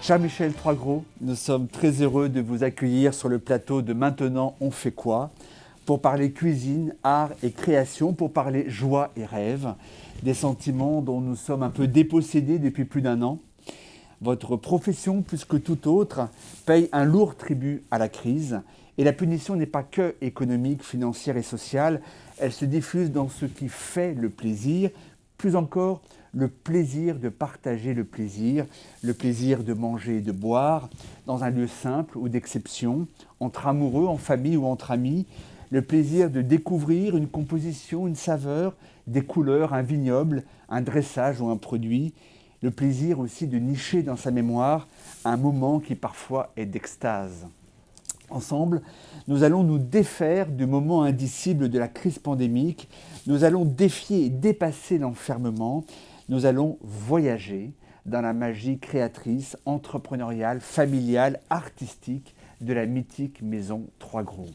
Cher Michel Troisgros, nous sommes très heureux de vous accueillir sur le plateau de Maintenant on fait quoi pour parler cuisine, art et création, pour parler joie et rêve, des sentiments dont nous sommes un peu dépossédés depuis plus d'un an. Votre profession, plus que toute autre, paye un lourd tribut à la crise et la punition n'est pas que économique, financière et sociale, elle se diffuse dans ce qui fait le plaisir, plus encore le plaisir de partager le plaisir de manger et de boire dans un lieu simple ou d'exception, entre amoureux, en famille ou entre amis, le plaisir de découvrir une composition, une saveur, des couleurs, un vignoble, un dressage ou un produit, le plaisir aussi de nicher dans sa mémoire un moment qui parfois est d'extase. Ensemble, nous allons nous défaire du moment indicible de la crise pandémique, nous allons défier et dépasser l'enfermement, nous allons voyager dans la magie créatrice, entrepreneuriale, familiale, artistique de la mythique maison Troisgros.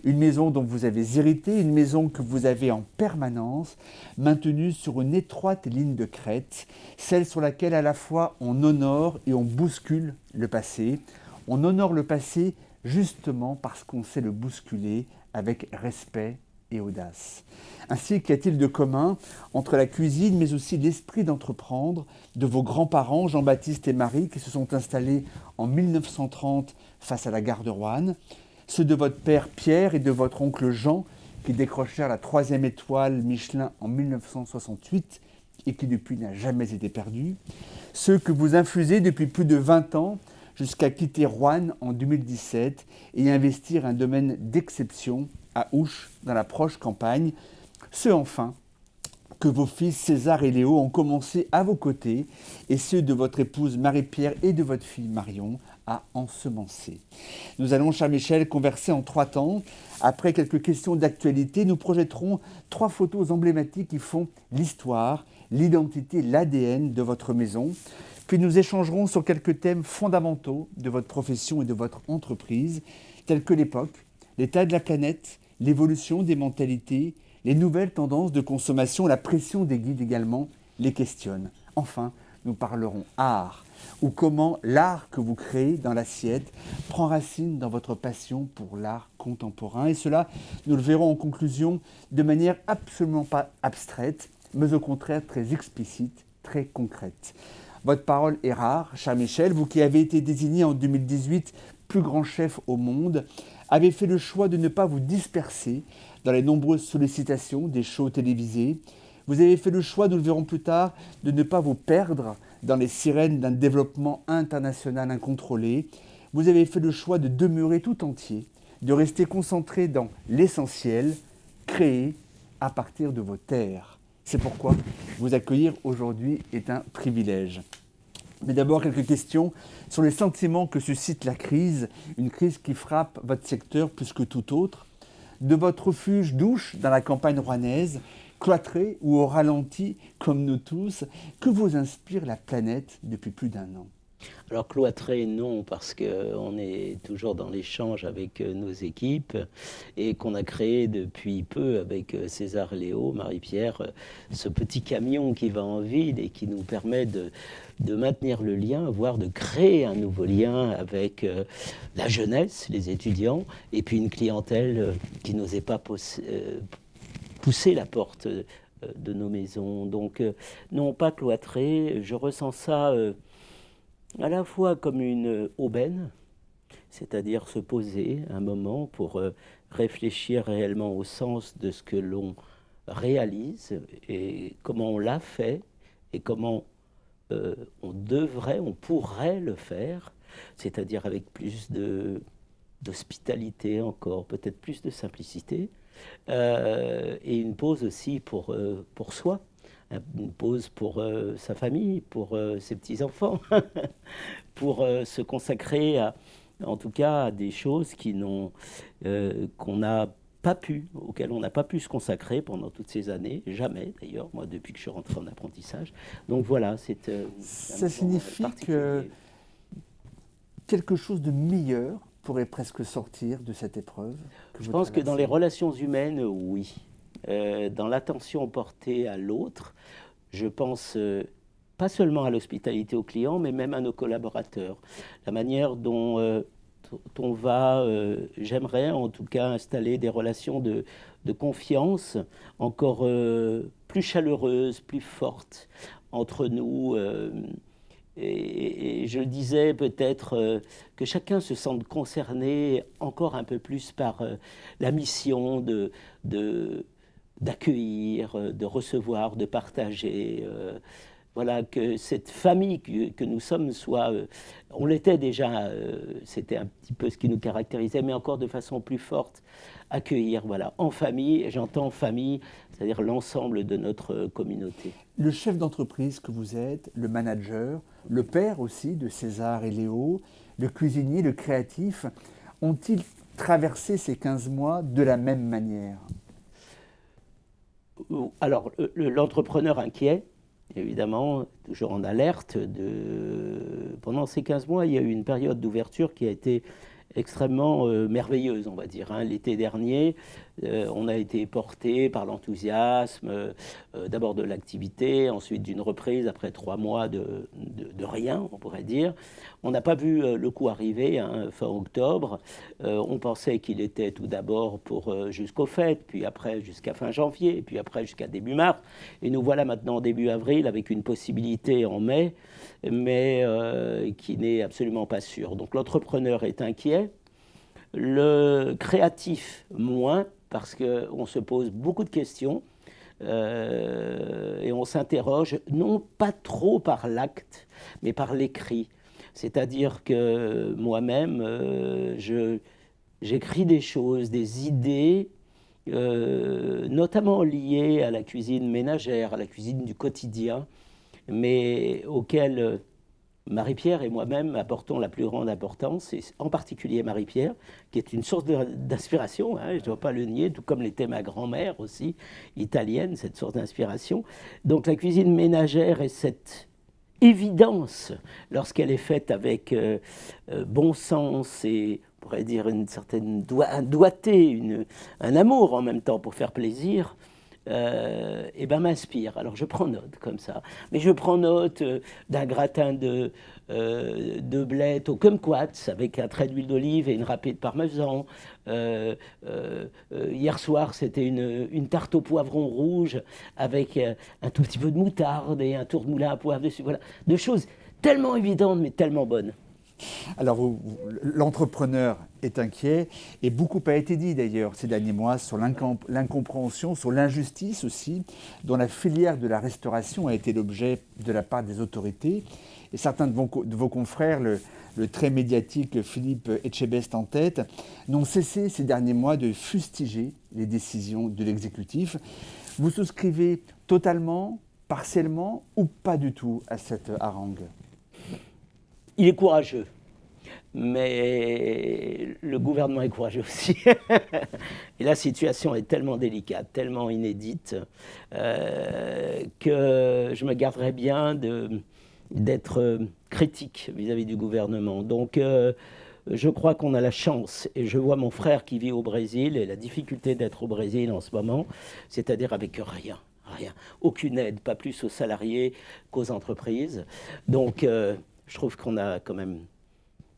Une maison dont vous avez hérité, une maison que vous avez en permanence, maintenue sur une étroite ligne de crête, celle sur laquelle à la fois on honore et on bouscule le passé. On honore le passé justement parce qu'on sait le bousculer avec respect et audace. Ainsi, qu'y a-t-il de commun entre la cuisine, mais aussi l'esprit d'entreprendre de vos grands-parents, Jean-Baptiste et Marie, qui se sont installés en 1930 face à la gare de Roanne, ceux de votre père Pierre et de votre oncle Jean, qui décrochèrent la 3e étoile Michelin en 1968 et qui depuis n'a jamais été perdu, ceux que vous infusez depuis plus de 20 ans jusqu'à quitter Roanne en 2017 et investir un domaine d'exception à Ouche, dans la proche campagne, ceux enfin que vos fils César et Léo ont commencé à vos côtés et ceux de votre épouse Marie-Pierre et de votre fille Marion à ensemencer. Nous allons, cher Michel, converser en 3 temps. Après quelques questions d'actualité, nous projetterons 3 photos emblématiques qui font l'histoire, l'identité, l'ADN de votre maison. Puis nous échangerons sur quelques thèmes fondamentaux de votre profession et de votre entreprise, tels que l'époque, l'état de la planète, l'évolution des mentalités, les nouvelles tendances de consommation, la pression des guides également les questionnent. Enfin, nous parlerons art, ou comment l'art que vous créez dans l'assiette prend racine dans votre passion pour l'art contemporain. Et cela, nous le verrons en conclusion de manière absolument pas abstraite, mais au contraire très explicite, très concrète. Votre parole est rare, cher Michel, vous qui avez été désigné en 2018 plus grand chef au monde, avez fait le choix de ne pas vous disperser dans les nombreuses sollicitations des shows télévisés. Vous avez fait le choix, nous le verrons plus tard, de ne pas vous perdre dans les sirènes d'un développement international incontrôlé. Vous avez fait le choix de demeurer tout entier, de rester concentré dans l'essentiel, créer à partir de vos terres. C'est pourquoi vous accueillir aujourd'hui est un privilège. Mais d'abord, quelques questions sur les sentiments que suscite la crise, une crise qui frappe votre secteur plus que tout autre. De votre refuge d'Ouche dans la campagne rouennaise, cloîtré ou au ralenti, comme nous tous, que vous inspire la planète depuis plus d'1 an? Alors cloîtré, non, parce qu'on est toujours dans l'échange avec nos équipes et qu'on a créé depuis peu avec César Léo, Marie-Pierre, ce petit camion qui va en ville et qui nous permet de maintenir le lien, voire de créer un nouveau lien avec la jeunesse, les étudiants, et puis une clientèle qui n'osait pas pousser la porte de nos maisons. Donc non, pas cloîtré, je ressens ça à la fois comme une aubaine, c'est-à-dire se poser un moment pour réfléchir réellement au sens de ce que l'on réalise et comment on l'a fait et comment on pourrait le faire, c'est-à-dire avec plus d'hospitalité encore, peut-être plus de simplicité, et une pause aussi pour soi, une pause pour sa famille, pour ses petits-enfants, pour se consacrer en tout cas à des choses qu'on n'a pas pu, auxquelles on n'a pas pu se consacrer pendant toutes ces années, jamais d'ailleurs, moi depuis que je suis rentré en apprentissage. Donc voilà, c'est Ça signifie que quelque chose de meilleur pourrait presque sortir de cette épreuve que Je vous pense que dans les traversez. relations humaines, oui. Dans l'attention portée à l'autre, je pense pas seulement à l'hospitalité aux clients, mais même à nos collaborateurs. La manière dont on va, j'aimerais en tout cas installer des relations de confiance encore plus chaleureuses, plus fortes entre nous. Et je disais peut-être que chacun se sente concerné encore un peu plus par la mission d'accueillir, de recevoir, de partager. Voilà, que cette famille que nous sommes soit, on l'était déjà, c'était un petit peu ce qui nous caractérisait, mais encore de façon plus forte, accueillir, voilà, en famille, et j'entends famille, c'est-à-dire l'ensemble de notre communauté. Le chef d'entreprise que vous êtes, le manager, le père aussi de César et Léo, le cuisinier, le créatif, ont-ils traversé ces 15 mois de la même manière? Alors, l'entrepreneur inquiet, évidemment, toujours en alerte. Pendant ces 15 mois, il y a eu une période d'ouverture qui a été extrêmement merveilleuse, on va dire. Hein. L'été dernier, on a été porté par l'enthousiasme, d'abord de l'activité, ensuite d'une reprise après 3 mois de rien, on pourrait dire. On n'a pas vu le coup arriver, hein, fin octobre. On pensait qu'il était tout d'abord pour jusqu'aux fêtes, puis après jusqu'à fin janvier, puis après jusqu'à début mars. Et nous voilà maintenant début avril avec une possibilité en mai, mais qui n'est absolument pas sûre. Donc l'entrepreneur est inquiet, le créatif moins, parce qu'on se pose beaucoup de questions et on s'interroge, non pas trop par l'acte, mais par l'écrit. C'est-à-dire que moi-même, j'écris des choses, des idées, notamment liées à la cuisine ménagère, à la cuisine du quotidien, mais auxquelles Marie-Pierre et moi-même apportons la plus grande importance, et en particulier Marie-Pierre, qui est une source d'inspiration, hein, je ne dois pas le nier, tout comme l'était ma grand-mère aussi, italienne, cette source d'inspiration. Donc la cuisine ménagère est cette évidence, lorsqu'elle est faite avec bon sens et, on pourrait dire, une certaine un doigté, un amour en même temps pour faire plaisir, et ben m'inspire. Alors je prends note comme ça, mais je prends note d'un gratin de blettes au kumquats avec un trait d'huile d'olive et une râpée de parmesan. Hier soir, c'était une tarte au poivron rouge avec un tout petit peu de moutarde et un tour de moulin à poivre dessus. Voilà, de choses tellement évidentes mais tellement bonnes. Alors, l'entrepreneur est inquiet et beaucoup a été dit d'ailleurs ces derniers mois sur l'incompréhension, sur l'injustice aussi, dont la filière de la restauration a été l'objet de la part des autorités. Et certains de vos confrères, le très médiatique Philippe Etchebest en tête, n'ont cessé ces derniers mois de fustiger les décisions de l'exécutif. Vous souscrivez totalement, partiellement ou pas du tout à cette harangue ? Il est courageux, mais le gouvernement est courageux aussi. Et la situation est tellement délicate, tellement inédite, que je me garderais bien d'être critique vis-à-vis du gouvernement. Donc je crois qu'on a la chance, et je vois mon frère qui vit au Brésil, et la difficulté d'être au Brésil en ce moment, c'est-à-dire avec rien. Aucune aide, pas plus aux salariés qu'aux entreprises. Donc je trouve qu'on a quand même,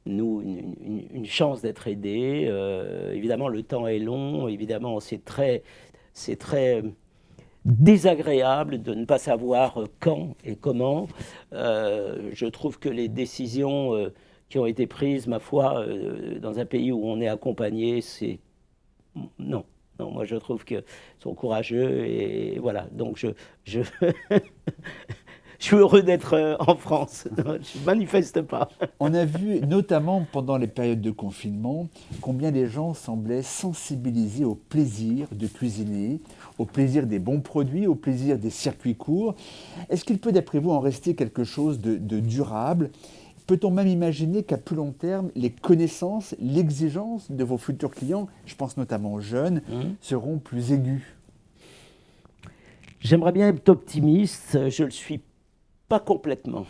nous, une chance d'être aidés. Évidemment, le temps est long. Évidemment, c'est très désagréable de ne pas savoir quand et comment. Je trouve que les décisions qui ont été prises, ma foi, dans un pays où on est accompagné, c'est... Non, moi je trouve qu'ils sont courageux et voilà. Donc je suis heureux d'être en France. Je ne manifeste pas. On a vu, notamment pendant les périodes de confinement, combien les gens semblaient sensibilisés au plaisir de cuisiner, au plaisir des bons produits, au plaisir des circuits courts. Est-ce qu'il peut, d'après vous, en rester quelque chose de durable ? Peut-on même imaginer qu'à plus long terme, les connaissances, l'exigence de vos futurs clients, je pense notamment aux jeunes, seront plus aiguës ? J'aimerais bien être optimiste, je ne le suis pas complètement.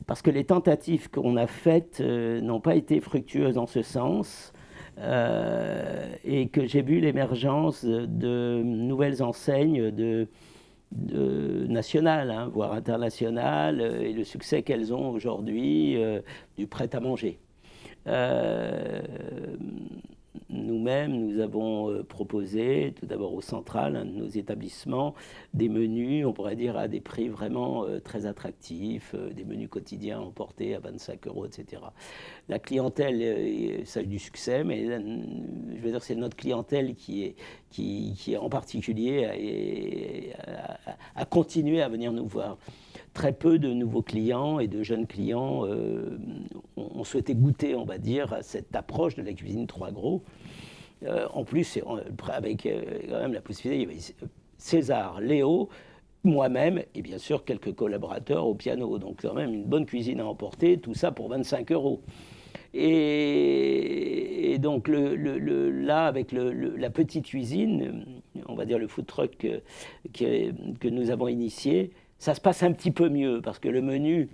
Parce que les tentatives qu'on a faites n'ont pas été fructueuses en ce sens, et que j'ai vu l'émergence de nouvelles enseignes, nationales, hein, voire internationales, et le succès qu'elles ont aujourd'hui du prêt-à-manger. Nous-mêmes, nous avons proposé, tout d'abord au Central, un de nos établissements, des menus, on pourrait dire, à des prix vraiment très attractifs, des menus quotidiens emportés à 25 euros, etc. La clientèle, ça a eu du succès, mais je veux dire, c'est notre clientèle qui est en particulier à continuer à venir nous voir. Très peu de nouveaux clients et de jeunes clients ont souhaité goûter, on va dire, à cette approche de la cuisine trois gros. En plus, avec quand même la possibilité, il y avait César, Léo, moi-même et bien sûr quelques collaborateurs au piano. Donc quand même une bonne cuisine à emporter, tout ça pour 25 euros. Et donc là, avec la petite cuisine, on va dire le food truck que nous avons initié, ça se passe un petit peu mieux parce que le menu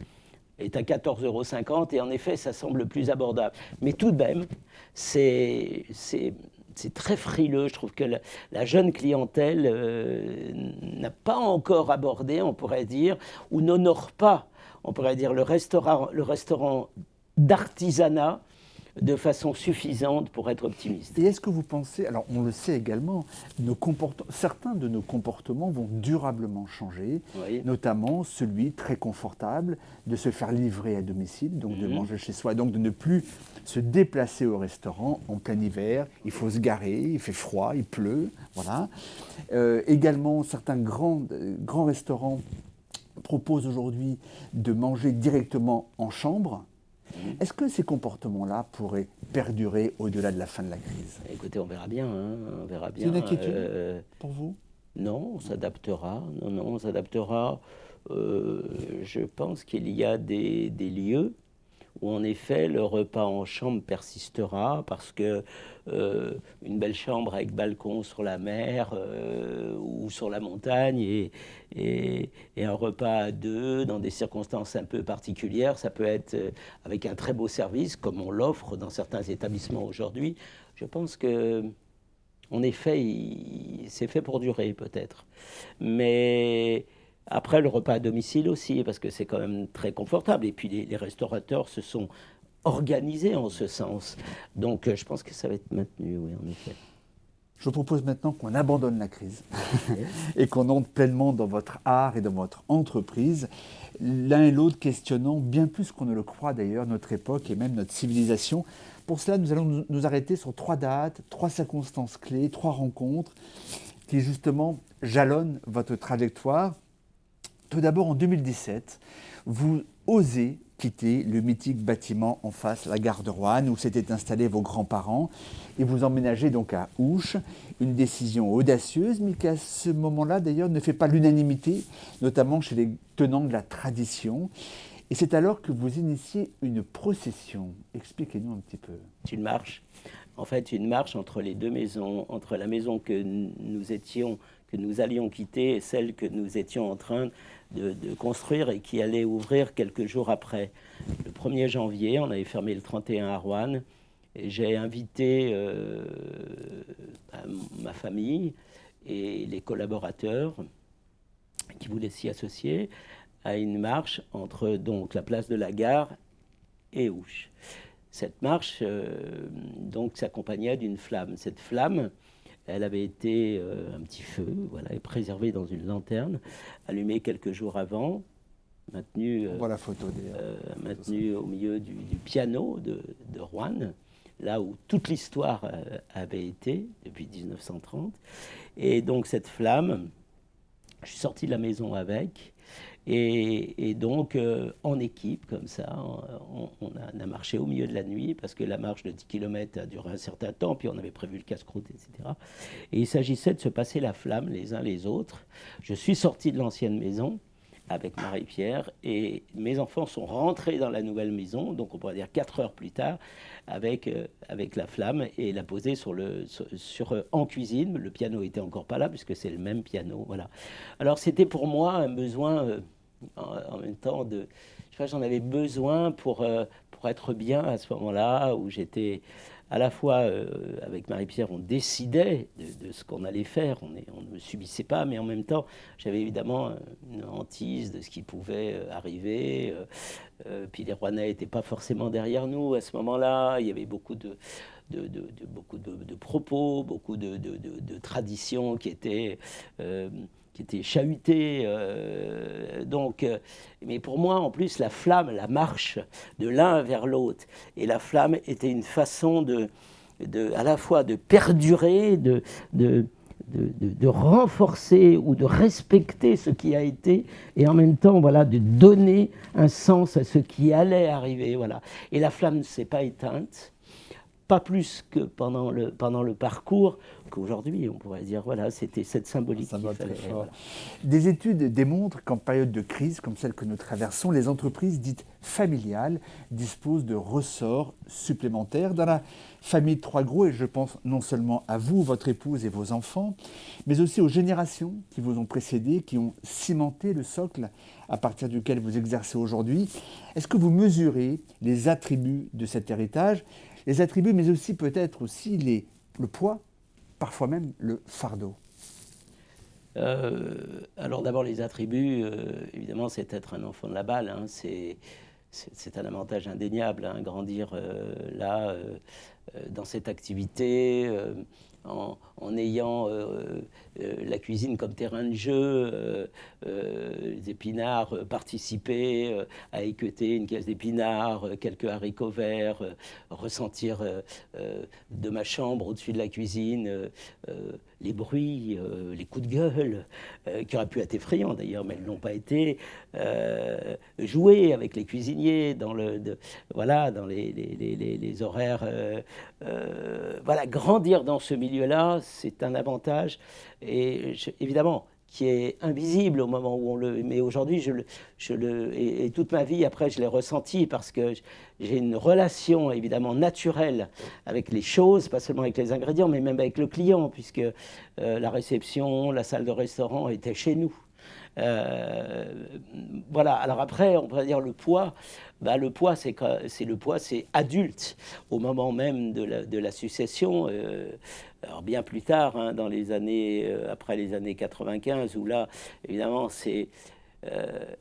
est à 14,50 € et en effet, ça semble plus abordable. Mais tout de même, c'est très frileux. Je trouve que la jeune clientèle n'a pas encore abordé, on pourrait dire, ou n'honore pas, on pourrait dire, le restaurant d'artisanat de façon suffisante pour être optimiste. Et est-ce que vous pensez, alors on le sait également, certains de nos comportements vont durablement changer, Oui. notamment celui très confortable de se faire livrer à domicile, donc de manger chez soi, donc de ne plus se déplacer au restaurant en plein hiver, il faut se garer, il fait froid, il pleut, voilà. Également, certains grands restaurants proposent aujourd'hui de manger directement en chambre. Est-ce que ces comportements-là pourraient perdurer au-delà de la fin de la crise? Écoutez, on verra bien. Hein, on verra bien. C'est une inquiétude pour vous? Non, on s'adaptera. Non, on s'adaptera. Je pense qu'il y a des lieux où en effet le repas en chambre persistera parce que une belle chambre avec balcon sur la mer ou sur la montagne et un repas à deux dans des circonstances un peu particulières, ça peut être avec un très beau service comme on l'offre dans certains établissements aujourd'hui. Je pense que en effet, c'est fait pour durer peut-être. Mais après, le repas à domicile aussi, parce que c'est quand même très confortable. Et puis, les restaurateurs se sont organisés en ce sens. Donc, je pense que ça va être maintenu, oui, en effet. Je vous propose maintenant qu'on abandonne la crise et qu'on entre pleinement dans votre art et dans votre entreprise, l'un et l'autre questionnant bien plus qu'on ne le croit d'ailleurs notre époque et même notre civilisation. Pour cela, nous allons nous arrêter sur 3 dates, 3 circonstances clés, 3 rencontres qui justement jalonnent votre trajectoire. Tout d'abord, en 2017, vous osez quitter le mythique bâtiment en face, la gare de Roanne, où s'étaient installés vos grands-parents, et vous emménagez donc à Ouche, une décision audacieuse, mais qui à ce moment-là d'ailleurs ne fait pas l'unanimité, notamment chez les tenants de la tradition. Et c'est alors que vous initiez une procession. Expliquez-nous un petit peu. C'est une marche. En fait, une marche entre les deux maisons, entre la maison que nous allions quitter et celle que nous étions en train de construire et qui allait ouvrir quelques jours après. Le 1er janvier, on avait fermé le 31 à Roanne, et j'ai invité ma famille et les collaborateurs qui voulaient s'y associer à une marche entre donc la place de la Gare et Ouche. Cette marche donc s'accompagnait d'une flamme. Cette flamme, elle avait été un petit feu, voilà, préservée dans une lanterne, allumée quelques jours avant, maintenue, on voit la photo maintenue au milieu du piano de Roanne, là où toute l'histoire avait été depuis 1930. Et donc cette flamme, je suis sorti de la maison avec. Et donc, en équipe, comme ça, on a marché au milieu de la nuit, parce que la marche de 10 km a duré un certain temps, puis on avait prévu le casse-croûte, etc. Et il s'agissait de se passer la flamme les uns les autres. Je suis sorti de l'ancienne maison avec Marie-Pierre, et mes enfants sont rentrés dans la nouvelle maison, donc on pourrait dire 4 heures plus tard, avec la flamme, et la poser en cuisine. Le piano n'était encore pas là, puisque c'est le même piano. Voilà. Alors c'était pour moi un besoin, en même temps, j'en avais besoin pour être bien à ce moment-là, où j'étais à la fois, avec Marie-Pierre, on décidait de ce qu'on allait faire, on ne me subissait pas, mais en même temps, j'avais évidemment une hantise de ce qui pouvait arriver. Puis les Rouennais n'étaient pas forcément derrière nous à ce moment-là. Il y avait beaucoup de propos, beaucoup de traditions qui étaient chahutées. Mais pour moi, en plus, la flamme, la marche de l'un vers l'autre, et la flamme était une façon à la fois de perdurer, de renforcer ou de respecter ce qui a été, et en même temps, voilà, de donner un sens à ce qui allait arriver. Voilà. Et la flamme ne s'est pas éteinte, pas plus que pendant le parcours, qu'aujourd'hui, on pourrait dire, voilà, c'était cette symbolique qu'il fallait. Voilà. Des études démontrent qu'en période de crise, comme celle que nous traversons, les entreprises dites familiales disposent de ressorts supplémentaires. Dans la famille de Trois Gros, et je pense non seulement à vous, votre épouse et vos enfants, mais aussi aux générations qui vous ont précédé, qui ont cimenté le socle à partir duquel vous exercez aujourd'hui. Est-ce que vous mesurez les attributs de cet héritage, les attributs, mais aussi peut-être aussi le poids, parfois même le fardeau? Alors d'abord les attributs, évidemment c'est être un enfant de la balle, hein, c'est un avantage indéniable, hein, grandir là, dans cette activité, en ayant la cuisine comme terrain de jeu, les épinards, participer à équeuter une caisse d'épinards, quelques haricots verts, ressentir de ma chambre au-dessus de la cuisine les bruits, les coups de gueule, qui auraient pu être effrayants d'ailleurs, mais ils ne l'ont pas été, jouer avec les cuisiniers dans les horaires, voilà, grandir dans ce milieu-là, c'est un avantage, et évidemment, qui est invisible au moment où on le... Mais aujourd'hui, et toute ma vie, après, je l'ai ressenti parce que j'ai une relation, évidemment, naturelle avec les choses, pas seulement avec les ingrédients, mais même avec le client, puisque la réception, la salle de restaurant était chez nous. Voilà, alors après, on pourrait dire le poids. Le poids, c'est adulte, au moment même de la succession. Alors bien plus tard, hein, dans les années, après les années 95, où là, évidemment, c'est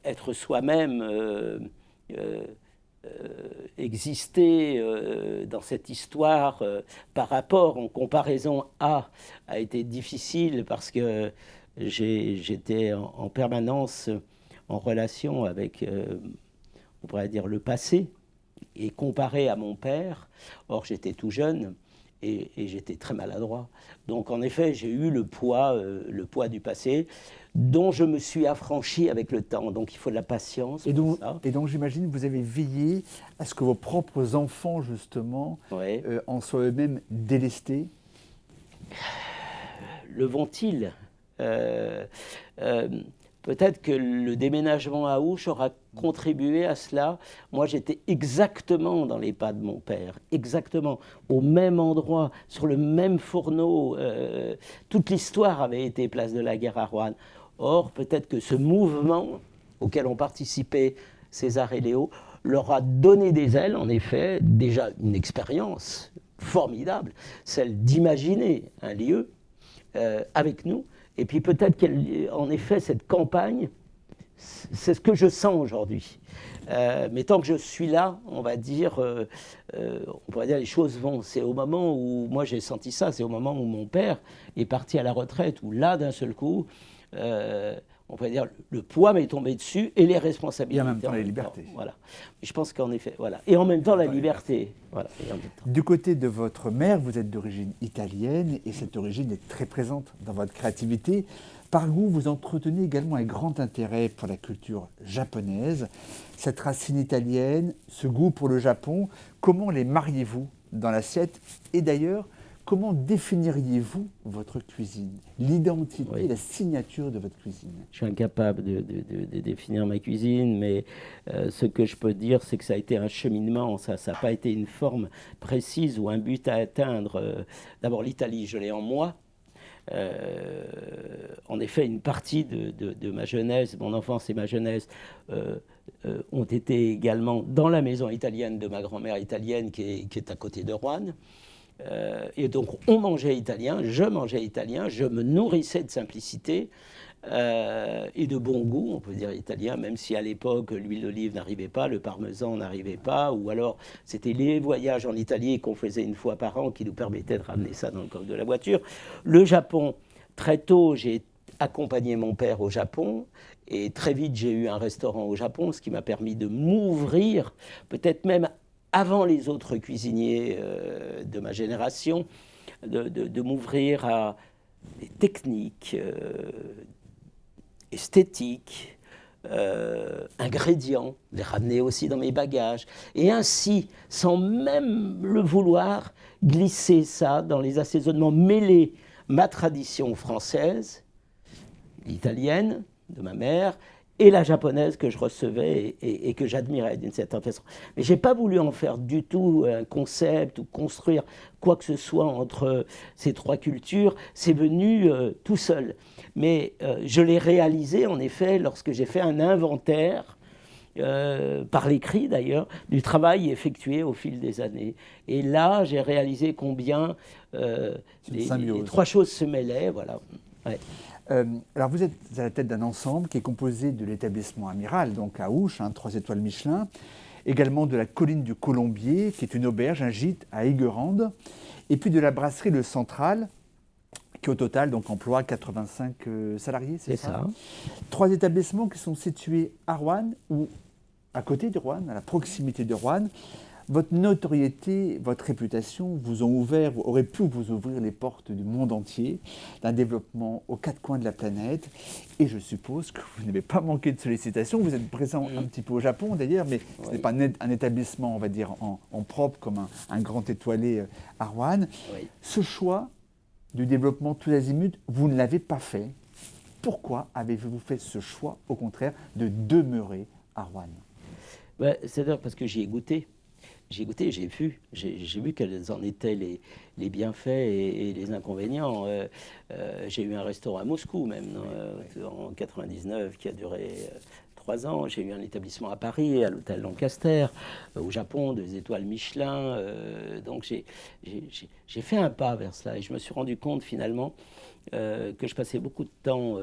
être soi-même, exister dans cette histoire par rapport, en comparaison a été difficile parce que j'étais en permanence en relation avec, on pourrait dire, le passé, et comparé à mon père. Or, j'étais tout jeune et j'étais très maladroit. Donc, en effet, j'ai eu le poids du passé, dont je me suis affranchi avec le temps. Donc, il faut de la patience. Et donc, j'imagine, vous avez veillé à ce que vos propres enfants, justement, ouais. En soient eux-mêmes délestés. Le vont-ils peut-être que le déménagement à Ouche aura contribué à cela. Moi, j'étais exactement dans les pas de mon père, exactement au même endroit, sur le même fourneau. Toute l'histoire avait été place de la Guerre à Roanne. Or, peut-être que ce mouvement auquel ont participé César et Léo leur a donné des ailes, en effet, déjà une expérience formidable, celle d'imaginer un lieu avec nous. Et puis peut-être qu'en effet, cette campagne, c'est ce que je sens aujourd'hui. Mais tant que je suis là, on va dire, on pourrait dire les choses vont. C'est au moment où, moi j'ai senti ça, c'est au moment où mon père est parti à la retraite, où là, d'un seul coup, on pourrait dire, le poids m'est tombé dessus et les responsabilités. Et en même temps, la liberté. Voilà. Je pense qu'en effet, voilà. Et en même temps, la liberté. Voilà. Et en même temps. Du côté de votre mère, vous êtes d'origine italienne et cette origine est très présente dans votre créativité. Par goût, vous entretenez également un grand intérêt pour la culture japonaise. Cette racine italienne, ce goût pour le Japon, comment les mariez-vous dans l'assiette? Et d'ailleurs, comment définiriez-vous votre cuisine? L'identité, oui, la signature de votre cuisine? Je suis incapable de définir ma cuisine, mais ce que je peux dire, c'est que ça a été un cheminement, ça n'a pas été une forme précise ou un but à atteindre. D'abord, l'Italie, je l'ai en moi. En effet, une partie de ma jeunesse, mon enfance et ma jeunesse, ont été également dans la maison italienne de ma grand-mère italienne qui est à côté de Roanne. Et donc on mangeait italien, je mangeais italien, je me nourrissais de simplicité et de bon goût, on peut dire italien, même si à l'époque l'huile d'olive n'arrivait pas, le parmesan n'arrivait pas, ou alors c'était les voyages en Italie qu'on faisait une fois par an qui nous permettaient de ramener ça dans le coffre de la voiture. Le Japon, très tôt, j'ai accompagné mon père au Japon. Et très vite, j'ai eu un restaurant au Japon, ce qui m'a permis de m'ouvrir, peut-être même avant les autres cuisiniers de ma génération, de m'ouvrir à des techniques esthétiques, ingrédients, les ramener aussi dans mes bagages. Et ainsi, sans même le vouloir, glisser ça dans les assaisonnements, mêler ma tradition française, italienne, de ma mère, et la japonaise que je recevais et que j'admirais d'une certaine façon. Mais je n'ai pas voulu en faire du tout un concept ou construire quoi que ce soit entre ces trois cultures. C'est venu tout seul. Mais je l'ai réalisé, en effet, lorsque j'ai fait un inventaire, par l'écrit d'ailleurs, du travail effectué au fil des années. Et là, j'ai réalisé combien les trois choses se mêlaient. Voilà. Ouais. Alors vous êtes à la tête d'un ensemble qui est composé de l'établissement Amiral, donc à Ouche, 3 étoiles Michelin, également de la Colline du Colombier, qui est une auberge, un gîte à Aiguerande, et puis de la brasserie Le Central, qui au total donc, emploie 85 salariés, c'est ça 3 établissements qui sont situés à Roanne, ou à côté de Roanne, à la proximité de Roanne. Votre notoriété, votre réputation vous ont ouvert, auraient pu vous ouvrir les portes du monde entier, d'un développement aux 4 coins de la planète. Et je suppose que vous n'avez pas manqué de sollicitations. Vous êtes présent un petit peu au Japon d'ailleurs, mais ce n'est pas un établissement, on va dire, en propre comme un grand étoilé à Roanne. Oui. Ce choix du développement tous azimuts, vous ne l'avez pas fait. Pourquoi avez-vous fait ce choix, au contraire, de demeurer à Roanne ? C'est-à-dire parce que j'y ai goûté. J'ai goûté, j'ai vu quels en étaient les bienfaits et les inconvénients. J'ai eu un restaurant à Moscou même, en 99, qui a duré 3 ans. J'ai eu un établissement à Paris, à l'hôtel Lancaster, au Japon, 2 étoiles Michelin. Donc j'ai fait un pas vers cela et je me suis rendu compte finalement que je passais beaucoup de temps,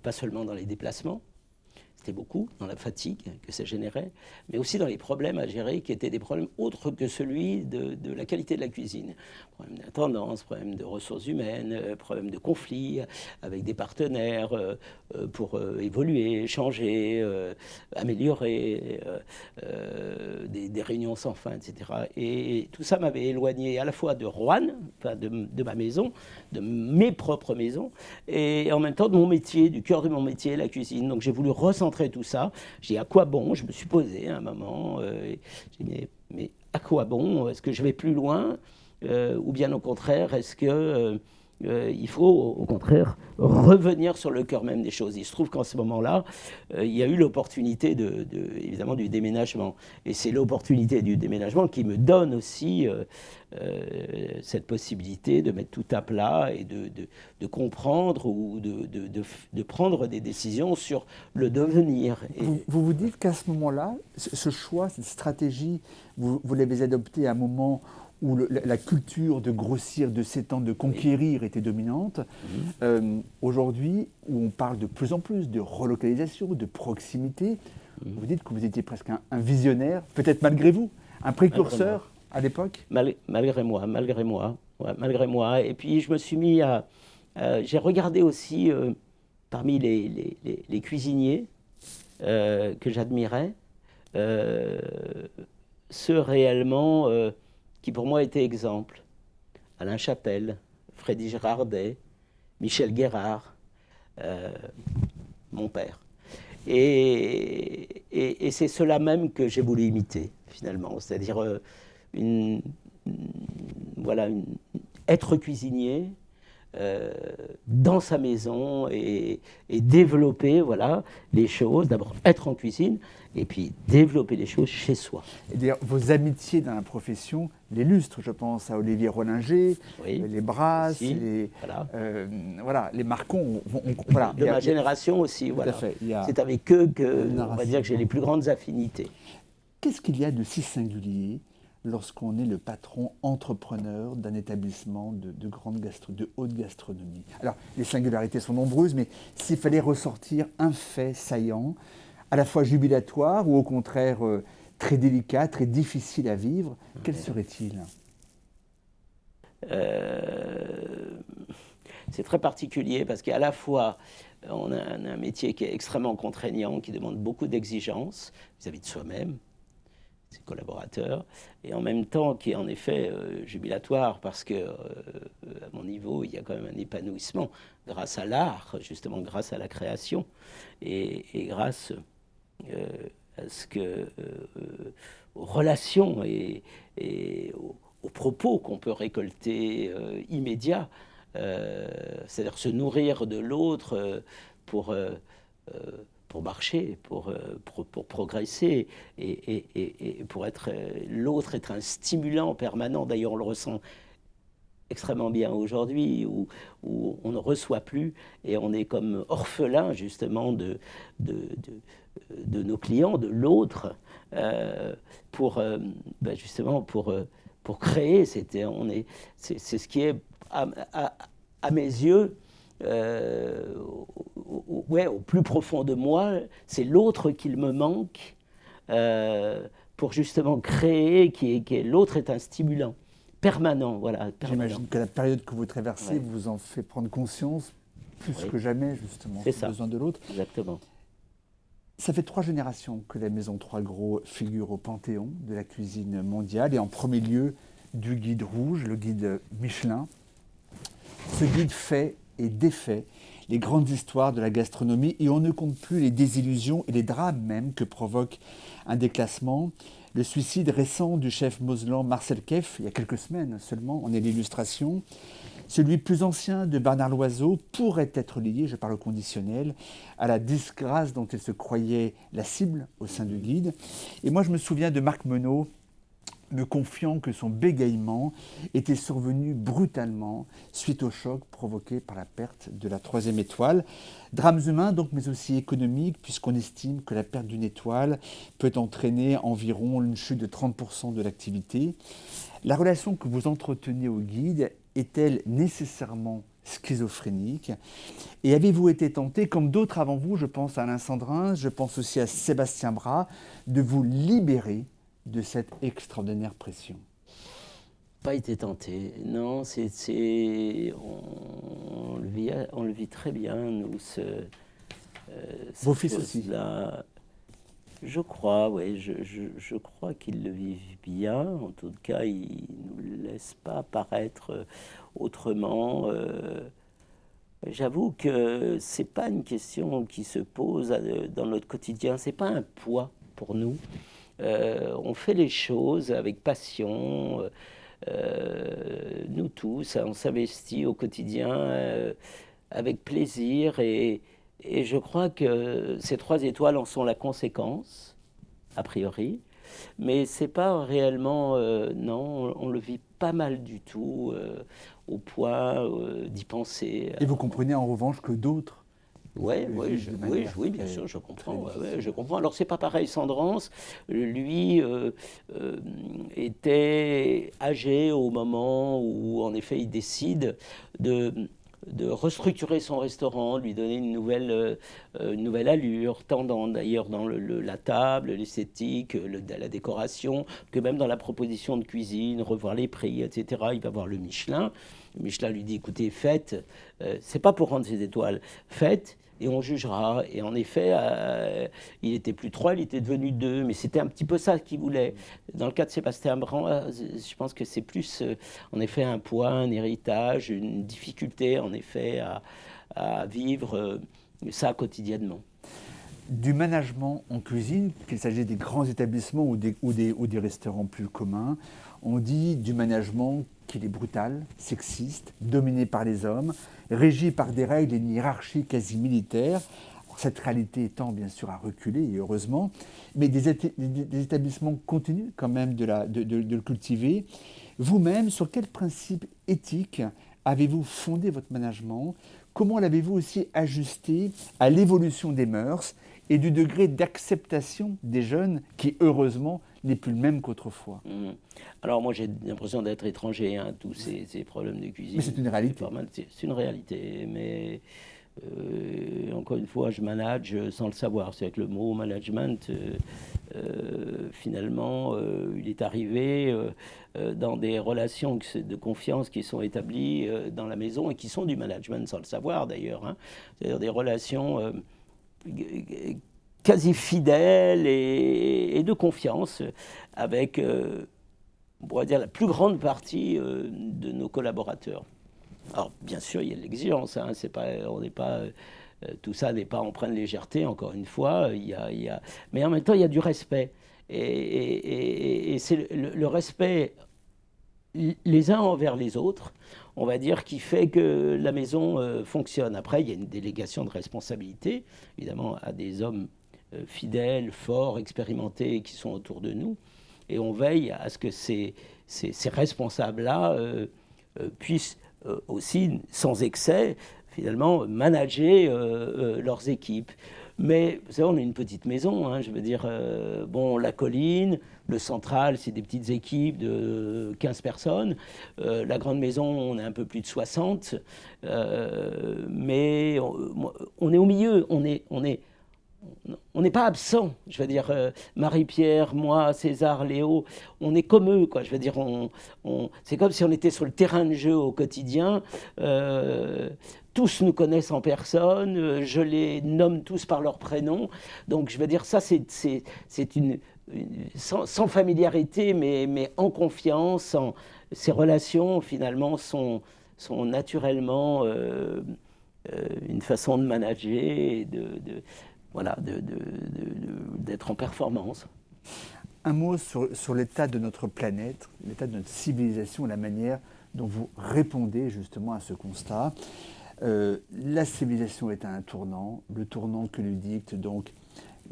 pas seulement dans les déplacements, c'était beaucoup, dans la fatigue que ça générait, mais aussi dans les problèmes à gérer qui étaient des problèmes autres que celui de la qualité de la cuisine. Problème d'intendance, problème de ressources humaines, problème de conflits avec des partenaires pour évoluer, changer, améliorer, des réunions sans fin, etc. Et tout ça m'avait éloigné à la fois de Roanne, enfin de ma maison, de mes propres maisons, et en même temps de mon métier, du cœur de mon métier, la cuisine. Donc j'ai voulu recentrer tout ça. J'ai dit à quoi bon ? Je me suis posé à un moment. J'ai dit mais à quoi bon ? Est-ce que je vais plus loin ? Ou bien au contraire, est-ce que il faut au contraire revenir sur le cœur même des choses ? Il se trouve qu'en ce moment-là, il y a eu l'opportunité évidemment du déménagement. Et c'est l'opportunité du déménagement qui me donne aussi cette possibilité de mettre tout à plat et de comprendre ou de prendre des décisions sur le devenir. Vous vous dites qu'à ce moment-là, ce choix, cette stratégie, vous l'avez adopté à un moment où la culture de grossir, de s'étendre, de conquérir était dominante. Aujourd'hui, où on parle de plus en plus de relocalisation, de proximité, vous dites que vous étiez presque un visionnaire, peut-être malgré vous, un précurseur à l'époque. Malgré moi. Et puis je me suis mis à... j'ai regardé aussi parmi les cuisiniers que j'admirais, ceux réellement... qui pour moi étaient exemples. Alain Chapelle, Freddy Girardet, Michel Guérard, mon père. Et c'est cela même que j'ai voulu imiter, finalement. C'est-à-dire être cuisinier dans sa maison et développer les choses. D'abord, être en cuisine et puis développer les choses chez soi. Et d'ailleurs, vos amitiés dans la profession l'illustrent. Je pense à Olivier Rollinger, les Brasses, les Marcon. De ma génération aussi. Voilà. C'est avec eux que, on va dire, que j'ai les plus grandes affinités. Qu'est-ce qu'il y a de si singulier lorsqu'on est le patron entrepreneur d'un établissement de haute gastronomie? Alors, les singularités sont nombreuses, mais s'il fallait ressortir un fait saillant, à la fois jubilatoire ou au contraire très délicat, très difficile à vivre, quel serait-il? C'est très particulier parce qu'à la fois, on a un métier qui est extrêmement contraignant, qui demande beaucoup d'exigences vis-à-vis de soi-même, ses collaborateurs, et en même temps qui est en effet jubilatoire parce que à mon niveau, il y a quand même un épanouissement grâce à l'art, justement grâce à la création, et grâce à ce que, aux relations et aux propos qu'on peut récolter immédiats, c'est-à-dire se nourrir de l'autre pour, pour marcher, pour progresser, et pour être l'autre est un stimulant permanent. D'ailleurs, on le ressent extrêmement bien aujourd'hui, où on ne reçoit plus et on est comme orphelin justement de nos clients, de l'autre, justement pour créer. C'est ce qui est à mes yeux, ouais, au plus profond de moi, c'est l'autre qu'il me manque pour justement créer, l'autre est un stimulant permanent, voilà. Permanent. J'imagine que la période que vous traversez vous en fait prendre conscience plus que jamais, justement, c'est ça. Besoin de l'autre. Exactement. Ça fait 3 générations que la Maison Trois Gros figure au panthéon de la cuisine mondiale et en premier lieu du guide rouge, le guide Michelin. Ce guide fait et défait les grandes histoires de la gastronomie et on ne compte plus les désillusions et les drames même que provoque un déclassement. Le suicide récent du chef mosellan Marcel Keff, il y a quelques semaines seulement, en est l'illustration. Celui plus ancien de Bernard Loiseau pourrait être lié, je parle au conditionnel, à la disgrâce dont il se croyait la cible au sein du guide. Et moi, je me souviens de Marc Menot me confiant que son bégaiement était survenu brutalement suite au choc provoqué par la perte de la 3e étoile. Drames humains donc, mais aussi économiques, puisqu'on estime que la perte d'une étoile peut entraîner environ une chute de 30% de l'activité. La relation que vous entretenez au guide est-elle nécessairement schizophrénique? Et avez-vous été tenté, comme d'autres avant vous, je pense à Alain Sandrin, je pense aussi à Sébastien Bras, de vous libérer de cette extraordinaire pression? Pas été tenté, non, on le vit très bien, nous, Vos fils aussi? Je crois, oui, je crois qu'ils le vivent bien. En tout cas, ils ne nous laissent pas paraître autrement. J'avoue que c'est pas une question qui se pose dans notre quotidien. C'est pas un poids pour nous. On fait les choses avec passion. Nous tous, on s'investit au quotidien avec plaisir et je crois que ces 3 étoiles en sont la conséquence, a priori, mais c'est pas réellement, non, on le vit pas mal du tout, au point d'y penser. Et vous comprenez en revanche que d'autres Oui, bien sûr, je comprends. Je comprends. Alors, c'est pas pareil, Sandrance, lui, était âgé au moment où, en effet, il décide de restructurer son restaurant, lui donner une nouvelle allure, tant d'ailleurs dans la table, l'esthétique, la décoration, que même dans la proposition de cuisine, revoir les prix, etc. Il va voir le Michelin. Le Michelin lui dit, écoutez, faites, c'est pas pour rendre ses étoiles, faites, et on jugera. Et en effet, il n'était plus 3, il était devenu 2, mais c'était un petit peu ça qu'il voulait. Dans le cas de Sébastien Bras, je pense que c'est plus, en effet, un poids, un héritage, une difficulté, en effet, à vivre ça quotidiennement. Du management en cuisine, qu'il s'agisse des grands établissements ou des restaurants plus communs, on dit du management qu'il est brutal, sexiste, dominé par les hommes, régi par des règles et une hiérarchie quasi militaire. Cette réalité étant bien sûr à reculer, et heureusement, mais des établissements continuent quand même de le cultiver. Vous-même, sur quel principe éthique avez-vous fondé votre management? Comment l'avez-vous aussi ajusté à l'évolution des mœurs et du degré d'acceptation des jeunes qui, heureusement, n'est plus le même qu'autrefois. Alors moi j'ai l'impression d'être étranger à tous ces problèmes de cuisine. Mais c'est une réalité. C'est une réalité, mais encore une fois, je manage sans le savoir. C'est-à-dire que le mot management, finalement, il est arrivé dans des relations de confiance qui sont établies dans la maison et qui sont du management sans le savoir d'ailleurs. Hein. C'est-à-dire des relations quasi fidèles et de confiance avec, on pourrait dire, la plus grande partie de nos collaborateurs. Alors, bien sûr, il y a de l'exigence, hein, tout ça n'est pas empreint de légèreté, encore une fois, mais en même temps, il y a du respect. Et c'est le respect les uns envers les autres, on va dire, qui fait que la maison fonctionne. Après, il y a une délégation de responsabilité, évidemment, à des hommes fidèles, forts, expérimentés, qui sont autour de nous, et on veille à ce que ces responsables-là puissent aussi, sans excès, finalement, manager leurs équipes. Mais vous savez, on est une petite maison, hein, je veux dire, la colline, le central, c'est des petites équipes de 15 personnes. La grande maison, on est un peu plus de 60. Mais on est au milieu, on n'est pas absent. Je veux dire, Marie-Pierre, moi, César, Léo, on est comme eux, quoi. Je veux dire, c'est comme si on était sur le terrain de jeu au quotidien. Tous nous connaissent en personne, je les nomme tous par leur prénom. Donc, je veux dire, ça, c'est sans familiarité, mais en confiance. Ces relations, finalement, sont naturellement une façon de manager et d'être en performance. Un mot sur l'état de notre planète, l'état de notre civilisation, la manière dont vous répondez justement à ce constat. La civilisation est à un tournant, le tournant que nous dicte donc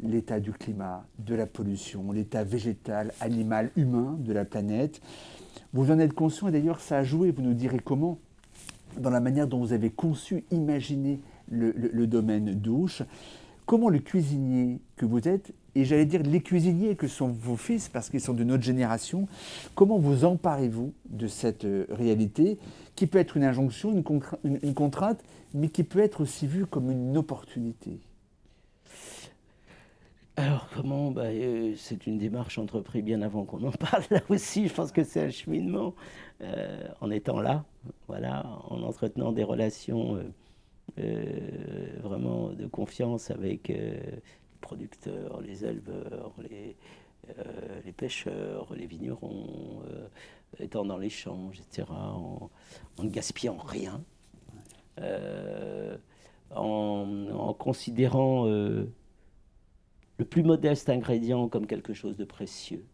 l'état du climat, de la pollution, l'état végétal, animal, humain de la planète. Vous en êtes conscient et d'ailleurs ça a joué, vous nous direz comment, dans la manière dont vous avez conçu, imaginé le domaine douche. Comment le cuisinier que vous êtes, et j'allais dire les cuisiniers que sont vos fils, parce qu'ils sont de notre génération, comment vous emparez-vous de cette réalité qui peut être une injonction, une contrainte, mais qui peut être aussi vue comme une opportunité? Alors comment c'est une démarche entreprise bien avant qu'on en parle là aussi. Je pense que c'est un cheminement en étant là, voilà, en entretenant des relations vraiment de confiance avec les producteurs, les éleveurs, les pêcheurs, les vignerons, étant dans l'échange, etc., en ne gaspillant rien, en considérant le plus modeste ingrédient comme quelque chose de précieux.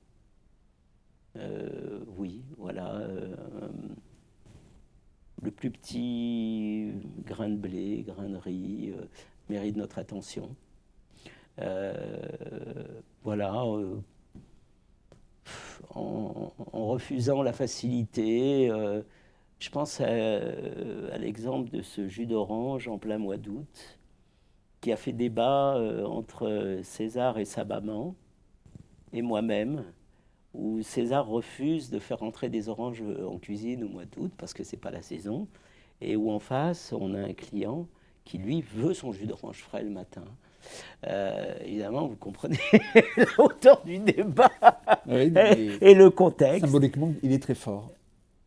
Oui, voilà. Le plus petit grain de blé, grain de riz, mérite notre attention. Voilà. En refusant la facilité, je pense à l'exemple de ce jus d'orange en plein mois d'août, qui a fait débat entre César et sa maman et moi-même, où César refuse de faire entrer des oranges en cuisine au mois d'août parce que c'est pas la saison, et où en face on a un client qui lui veut son jus d'orange frais le matin. Évidemment, vous comprenez la hauteur du débat, oui, et le contexte. Symboliquement, il est très fort.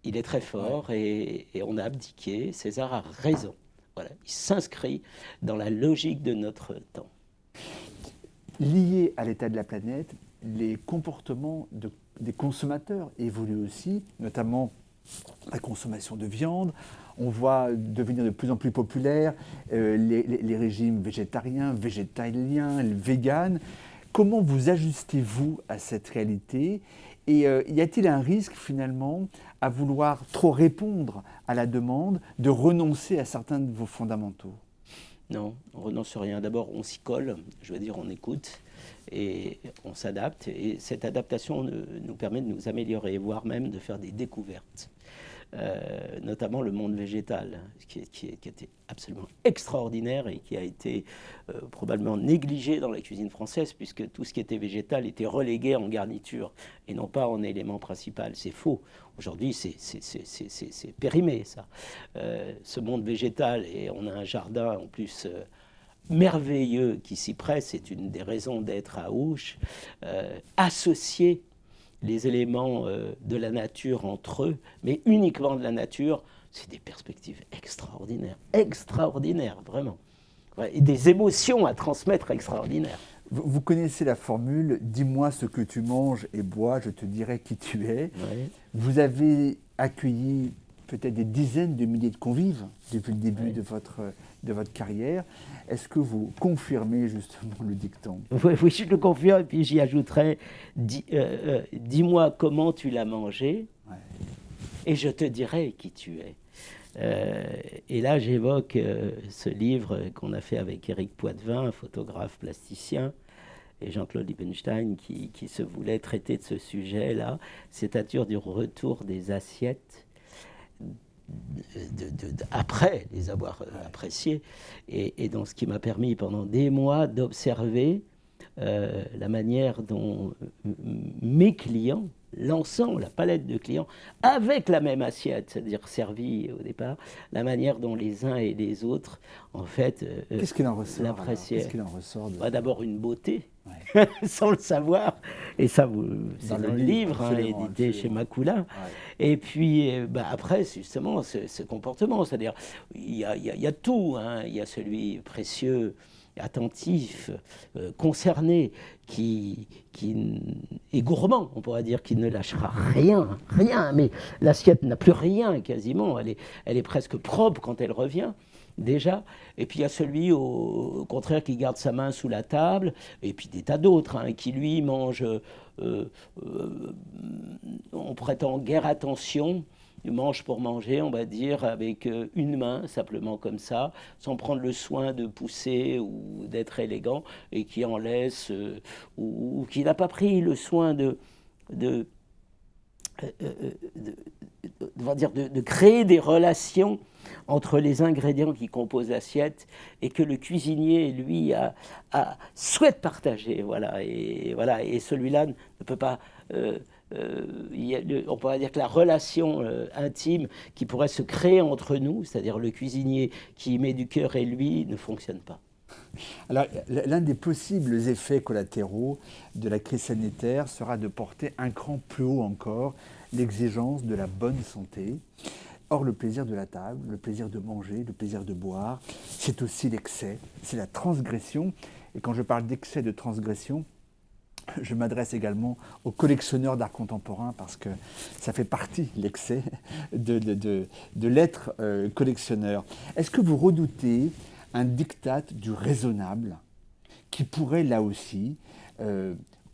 Il est très fort, ouais. Et on a abdiqué. César a raison. Voilà, il s'inscrit dans la logique de notre temps. Lié à l'état de la planète, les comportements des consommateurs évoluent aussi, notamment la consommation de viande. On voit devenir de plus en plus populaires les régimes végétariens, végétaliens, véganes. Comment vous ajustez-vous à cette réalité? Et y a-t-il un risque finalement à vouloir trop répondre à la demande, de renoncer à certains de vos fondamentaux? Non, on ne renonce à rien. D'abord, on s'y colle, je veux dire, on écoute et on s'adapte. Et cette adaptation nous permet de nous améliorer, voire même de faire des découvertes. notamment le monde végétal, qui était absolument extraordinaire et qui a été probablement négligé dans la cuisine française, puisque tout ce qui était végétal était relégué en garniture et non pas en élément principal. C'est faux. Aujourd'hui, c'est périmé, ça. Ce monde végétal, et on a un jardin en plus merveilleux qui s'y prête, c'est une des raisons d'être à Ouche, associer les éléments de la nature entre eux, mais uniquement de la nature, c'est des perspectives extraordinaires, vraiment. Ouais, et des émotions à transmettre extraordinaires. Vous connaissez la formule « Dis-moi ce que tu manges et bois, je te dirai qui tu es ». Ouais. Vous avez accueilli peut-être des dizaines de milliers de convives depuis le début de votre carrière. Est-ce que vous confirmez justement le dicton? Oui, je le confirme, et puis j'y ajouterai dis-moi comment tu l'as mangé, et je te dirai qui tu es. Et là, j'évoque ce livre qu'on a fait avec Éric Poitvin, photographe plasticien, et Jean-Claude Liebenstein, qui se voulait traiter de ce sujet-là, c'est-à-dire du retour des assiettes après les avoir appréciées. Et donc, ce qui m'a permis pendant des mois d'observer la manière dont mes clients, l'ensemble, la palette de clients, avec la même assiette, c'est-à-dire servie au départ, la manière dont les uns et les autres, en fait, qu'est-ce qu'il en ressort, l'appréciaient. Qu'est-ce qu'il en ressort D'abord une beauté, sans le savoir, et ça, c'est dans le livre, édité chez Makula. Ouais. Et puis, après, justement, ce comportement, c'est-à-dire, il y a tout, hein. Il y a celui précieux, attentif, concerné, qui est gourmand, on pourrait dire, qui ne lâchera rien, mais l'assiette n'a plus rien quasiment, elle est presque propre quand elle revient, déjà. Et puis il y a celui, au contraire, qui garde sa main sous la table, et puis des tas d'autres, hein, qui lui mange, on prétend guère attention, il mange pour manger, on va dire, avec une main, simplement comme ça, sans prendre le soin de pousser ou d'être élégant, et qui en laisse, ou qui n'a pas pris le soin de créer des relations entre les ingrédients qui composent l'assiette et que le cuisinier, lui, souhaite partager. Voilà. Et celui-là ne peut pas... on pourrait dire que la relation intime qui pourrait se créer entre nous, c'est-à-dire le cuisinier qui y met du cœur et lui, ne fonctionne pas. Alors, l'un des possibles effets collatéraux de la crise sanitaire sera de porter un cran plus haut encore l'exigence de la bonne santé. Or, le plaisir de la table, le plaisir de manger, le plaisir de boire, c'est aussi l'excès, c'est la transgression. Et quand je parle d'excès, de transgression, je m'adresse également aux collectionneurs d'art contemporain parce que ça fait partie, l'excès, de l'être collectionneur. Est-ce que vous redoutez un diktat du raisonnable qui pourrait là aussi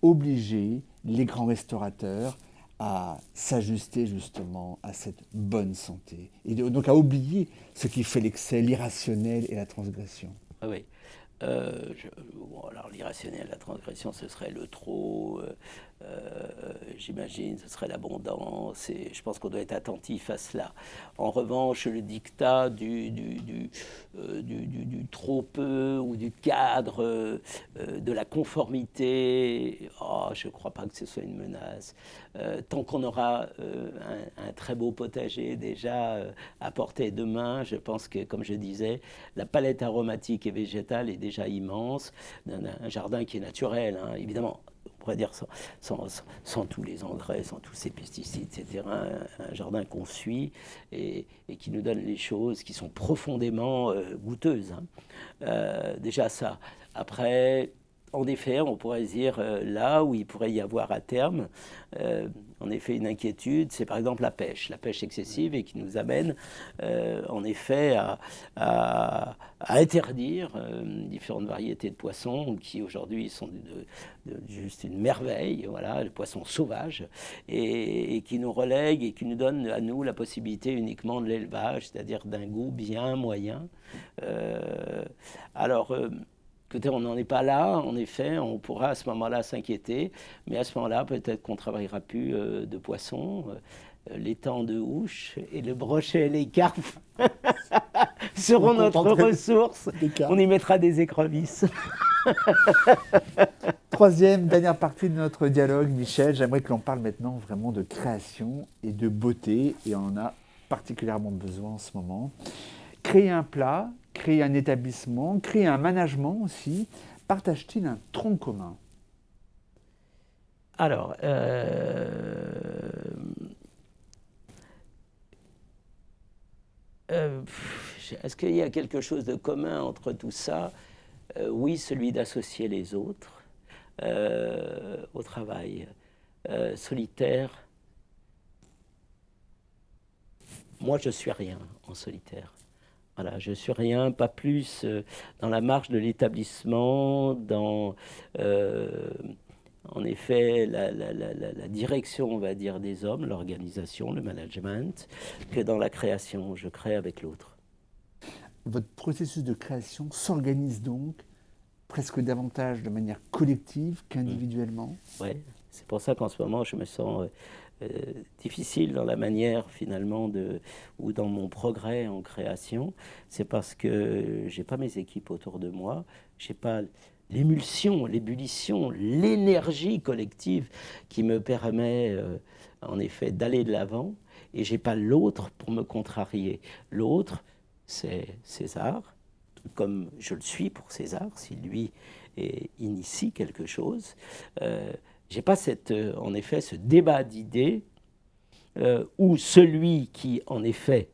obliger les grands restaurateurs à s'ajuster justement à cette bonne santé et donc à oublier ce qui fait l'excès, l'irrationnel et la transgression? Ah oui. Alors l'irrationnel, la transgression, ce serait le trop, j'imagine, ce serait l'abondance, et je pense qu'on doit être attentif à cela. En revanche, le diktat du trop peu ou du cadre, de la conformité, je ne crois pas que ce soit une menace. Tant qu'on aura un très beau potager déjà à portée de main, je pense que, comme je disais, la palette aromatique et végétale est déjà immense. Un jardin qui est naturel, hein, évidemment, on pourrait dire sans tous les engrais, sans tous ces pesticides, etc. Un jardin qu'on suit et qui nous donne les choses qui sont profondément goûteuses. Hein. Déjà ça. Après, en effet, on pourrait dire là où il pourrait y avoir à terme, en effet, une inquiétude, c'est par exemple la pêche excessive, et qui nous amène en effet à interdire différentes variétés de poissons qui aujourd'hui sont juste une merveille, voilà, le poisson sauvage, et qui nous relègue et qui nous donne à nous la possibilité uniquement de l'élevage, c'est-à-dire d'un goût bien moyen. Écoutez, on n'en est pas là, en effet, on pourra à ce moment-là s'inquiéter, mais à ce moment-là, peut-être qu'on ne travaillera plus de poissons, l'étang de houche et le brochet et les carpes seront notre ressource. On y mettra des écrevisses. Troisième, dernière partie de notre dialogue, Michel, j'aimerais que l'on parle maintenant vraiment de création et de beauté, et on en a particulièrement besoin en ce moment. Créer un plat, créer un établissement, créer un management aussi, partagent-ils un tronc commun? Alors, est-ce qu'il y a quelque chose de commun entre tout ça? Oui, celui d'associer les autres au travail. Solitaire, moi je suis rien en solitaire. Voilà, je suis rien, pas plus dans la marche de l'établissement, dans en effet la direction, on va dire, des hommes, l'organisation, le management, que dans la création. Je crée avec l'autre. Votre processus de création s'organise donc presque davantage de manière collective qu'individuellement? Oui, c'est pour ça qu'en ce moment je me sens difficile dans la manière finalement ou dans mon progrès en création. C'est parce que j'ai pas mes équipes autour de moi, j'ai pas l'émulsion, l'ébullition, l'énergie collective qui me permet en effet d'aller de l'avant, et j'ai pas l'autre pour me contrarier. L'autre, c'est César, comme je le suis pour César, si lui initie quelque chose. J'ai pas en effet ce débat d'idées où celui qui, en effet,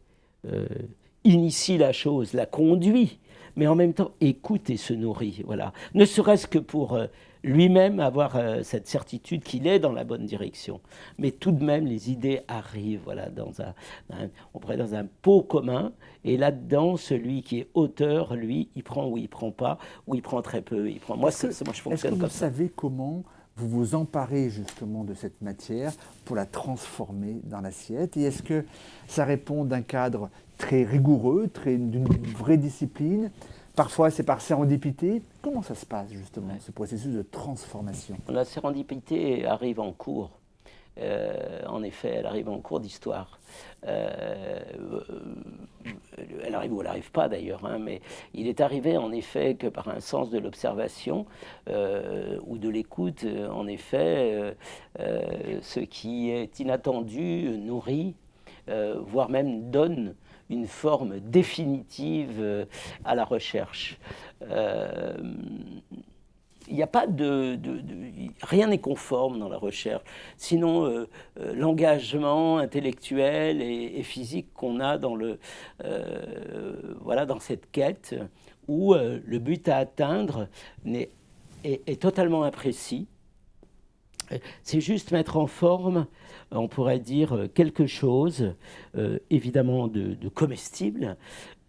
initie la chose, la conduit, mais en même temps écoute et se nourrit. Voilà. Ne serait-ce que pour lui-même avoir cette certitude qu'il est dans la bonne direction. Mais tout de même, les idées arrivent, voilà, on pourrait dans un pot commun, et là-dedans, celui qui est auteur, lui, il prend ou il prend pas, ou il prend très peu. Moi, je fonctionne comme ça. Est-ce que vous savez comment vous vous emparez justement de cette matière pour la transformer dans l'assiette? Et est-ce que ça répond d'un cadre très rigoureux, d'une vraie discipline? Parfois, c'est par sérendipité. Comment ça se passe justement, ce processus de transformation? La sérendipité arrive en cours. En effet, elle arrive en cours d'histoire. Elle arrive ou elle n'arrive pas d'ailleurs, hein, mais il est arrivé en effet que par un sens de l'observation ou de l'écoute, en effet, ce qui est inattendu nourrit, voire même donne une forme définitive à la recherche. Il n'y a pas rien n'est conforme dans la recherche. Sinon, l'engagement intellectuel et physique qu'on a dans dans cette quête où le but à atteindre est totalement imprécis. C'est juste mettre en forme, on pourrait dire, quelque chose, évidemment de comestible,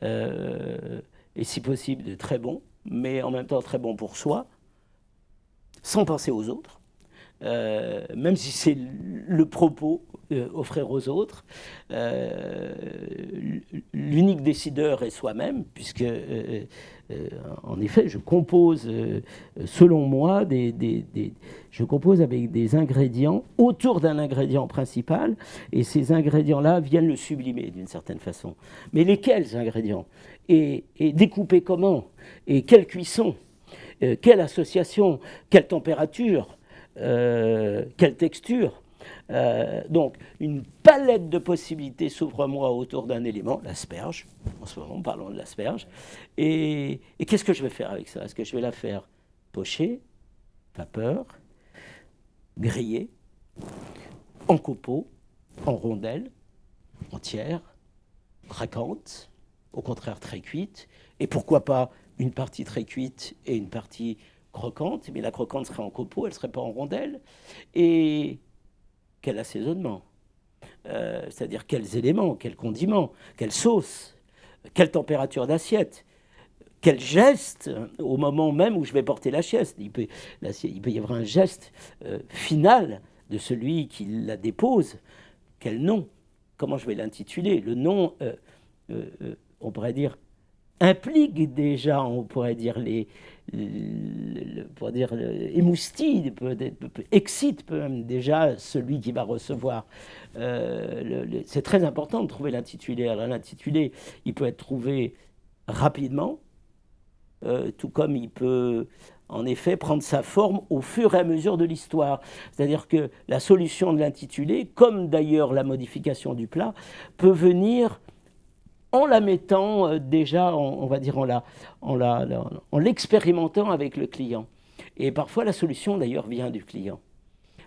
et si possible de très bon, mais en même temps très bon pour soi, sans penser aux autres, même si c'est le propos offrir aux autres. L'unique décideur est soi-même, puisque, en effet, je compose, selon moi, je compose avec des ingrédients autour d'un ingrédient principal, et ces ingrédients-là viennent le sublimer d'une certaine façon. Mais lesquels ingrédients? Et découper comment? Et quelle cuisson? Quelle association? Quelle température? Quelle texture? Donc, une palette de possibilités s'ouvre à moi autour d'un élément, l'asperge. En ce moment, parlons de l'asperge. Et qu'est-ce que je vais faire avec ça? Est-ce que je vais la faire pocher, vapeur, griller, en copeaux, en rondelles, entières, craquantes, au contraire très cuites, et pourquoi pas une partie très cuite et une partie croquante? Mais la croquante serait en copeaux, elle ne serait pas en rondelles. Et quel assaisonnement, c'est-à-dire quels éléments, quels condiments, quelle sauce, quelle température d'assiette, quel geste au moment même où je vais porter l'assiette. Il peut y avoir un geste final de celui qui la dépose. Quel nom? Comment je vais l'intituler? Le nom, on pourrait dire, implique déjà, on pourrait dire, émoustille, excite même déjà celui qui va recevoir. C'est très important de trouver l'intitulé. Alors l'intitulé, il peut être trouvé rapidement, tout comme il peut en effet prendre sa forme au fur et à mesure de l'histoire. C'est-à-dire que la solution de l'intitulé, comme d'ailleurs la modification du plat, peut venir en la mettant déjà, on va dire, en l'expérimentant avec le client. Et parfois la solution d'ailleurs vient du client.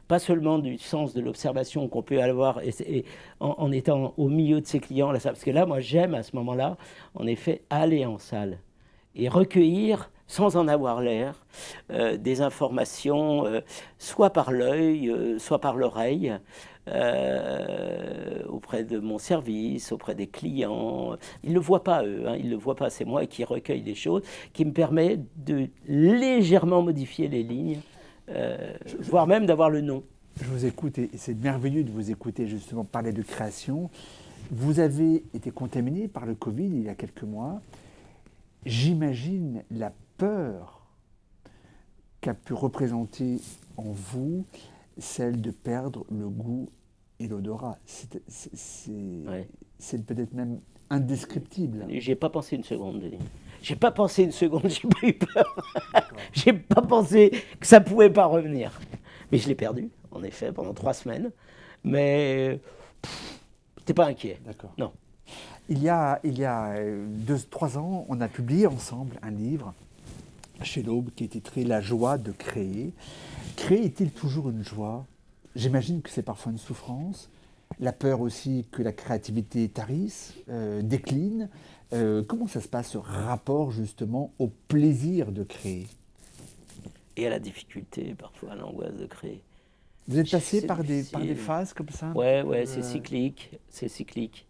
Pas seulement du sens de l'observation qu'on peut avoir en étant au milieu de ses clients, là, parce que là, moi j'aime à ce moment-là, en effet, aller en salle et recueillir, sans en avoir l'air, des informations, soit par l'œil, soit par l'oreille, auprès de mon service, auprès des clients. Ils ne le voient pas, eux, hein, ils ne le voient pas, c'est moi qui recueille les choses, qui me permet de légèrement modifier les lignes, voire même d'avoir le nom. Je vous écoute et c'est merveilleux de vous écouter justement parler de création. Vous avez été contaminé par le Covid il y a quelques mois. J'imagine la peur qu'a pu représenter en vous celle de perdre le goût et l'odorat. Ouais. C'est peut-être même indescriptible. J'ai pas pensé une seconde, Denis. J'ai pas pensé une seconde, j'ai pas eu peur. J'ai pas pensé que ça pouvait pas revenir. Mais je l'ai perdu, en effet, pendant 3 semaines. Mais t'es pas inquiet. D'accord. Non. Il y a 2-3 ans, on a publié ensemble un livre chez l'Aube qui est titré « La joie de créer ». Créer est-il toujours une joie? J'imagine que c'est parfois une souffrance. La peur aussi que la créativité tarisse, décline. Comment ça se passe, ce rapport justement au plaisir de créer? Et à la difficulté, parfois à l'angoisse de créer. Vous êtes passé C'est par des difficile. phases comme ça? Ouais, c'est cyclique. C'est cyclique.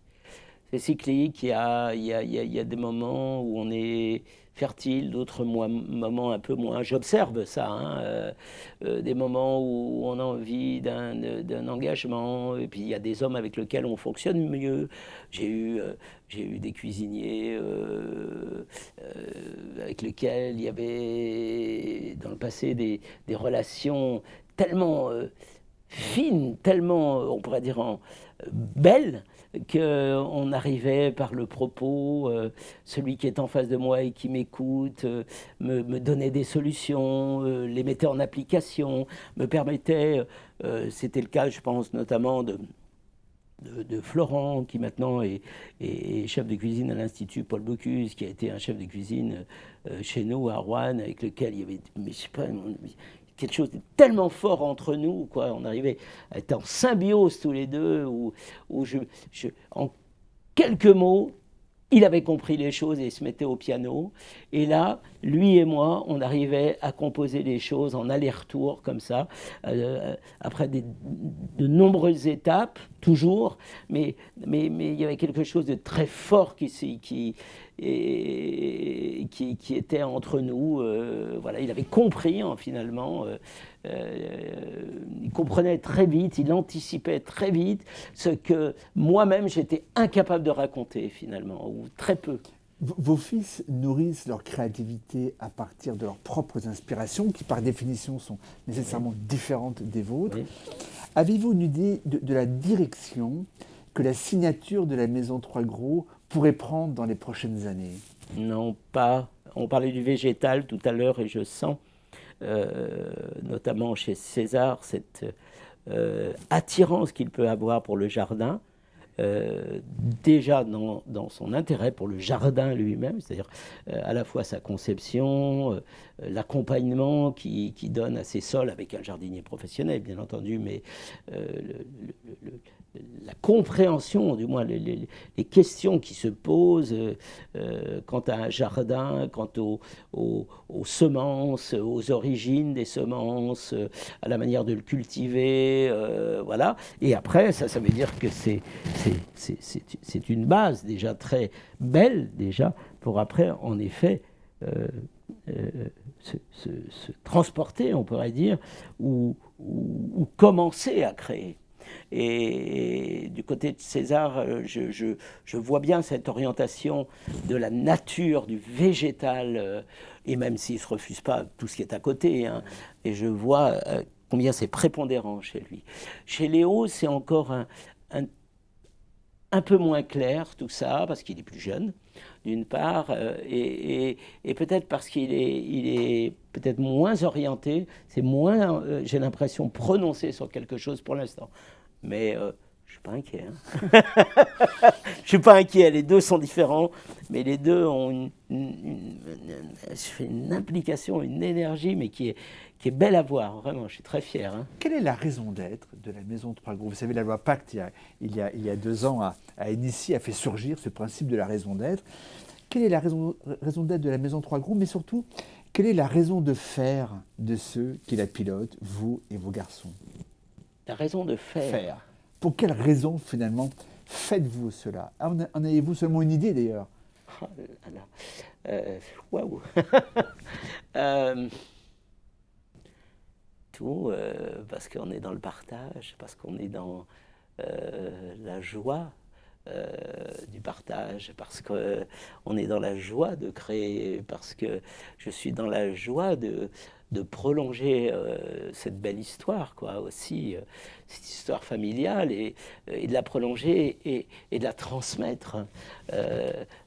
C'est cyclique. Il y a des moments où on est fertile, d'autres moments un peu moins. J'observe ça, hein, des moments où on a envie d'un engagement, et puis il y a des hommes avec lesquels on fonctionne mieux. J'ai eu des cuisiniers avec lesquels il y avait dans le passé des relations tellement fines, tellement, on pourrait dire, belles, qu'on arrivait par le propos, celui qui est en face de moi et qui m'écoute, me donnait des solutions, les mettait en application, me permettait, c'était le cas je pense notamment de Florent, qui maintenant est chef de cuisine à l'Institut Paul Bocuse, qui a été un chef de cuisine chez nous à Rouen, avec lequel il y avait, mais je sais pas, quelque chose de tellement fort entre nous, quoi. On arrivait à être en symbiose tous les deux, où en quelques mots, il avait compris les choses et il se mettait au piano. Et là, lui et moi, on arrivait à composer les choses en aller-retour, comme ça, après de nombreuses étapes, toujours. Mais il y avait quelque chose de très fort qui était entre nous. Voilà, il avait compris, hein, finalement. Il comprenait très vite, il anticipait très vite ce que moi-même j'étais incapable de raconter finalement, ou très peu. Vos fils nourrissent leur créativité à partir de leurs propres inspirations, qui par définition sont nécessairement différentes des vôtres. Oui. Avez-vous une idée de la direction que la signature de la Maison Trois Gros pourrait prendre dans les prochaines années? Non, pas. On parlait du végétal tout à l'heure et je sens, notamment chez César, cette attirance qu'il peut avoir pour le jardin. Déjà dans son intérêt pour le jardin lui-même, c'est-à-dire à la fois sa conception, l'accompagnement qu'il donne à ses sols avec un jardinier professionnel, bien entendu, mais la compréhension, du moins les questions qui se posent quant à un jardin, quant aux semences, aux origines des semences, à la manière de le cultiver, voilà. Et après, ça veut dire que c'est une base déjà très belle, déjà, pour après, en effet, se transporter, on pourrait dire, ou commencer à créer. Et du côté de César, je vois bien cette orientation de la nature, du végétal, et même s'il ne se refuse pas tout ce qui est à côté, hein, et je vois combien c'est prépondérant chez lui. Chez Léo, c'est encore un, un peu moins clair tout ça, parce qu'il est plus jeune, d'une part, et peut-être parce il est peut-être moins orienté, c'est moins, j'ai l'impression, prononcé sur quelque chose pour l'instant. Mais je ne suis pas inquiet. Hein. Je ne suis pas inquiet, les deux sont différents, mais les deux ont une implication, une énergie, mais qui est belle à voir, vraiment, je suis très fier. Hein. Quelle est la raison d'être de la Maison Trois Groupes? Vous savez, la loi Pacte, il y a 2 ans, a initié, a fait surgir ce principe de la raison d'être. Quelle est la raison d'être de la Maison Trois Groupes, mais surtout, quelle est la raison de faire de ceux qui la pilotent, vous et vos garçons? La raison de faire. Pour quelle raison, finalement, faites-vous cela? En avez-vous seulement une idée, d'ailleurs? Oh là là. Waouh. Tout, parce qu'on est dans le partage, parce qu'on est dans la joie du partage, parce qu'on est dans la joie de créer, parce que je suis dans la joie de prolonger cette belle histoire, quoi, aussi, cette histoire familiale, et de la prolonger et de la transmettre.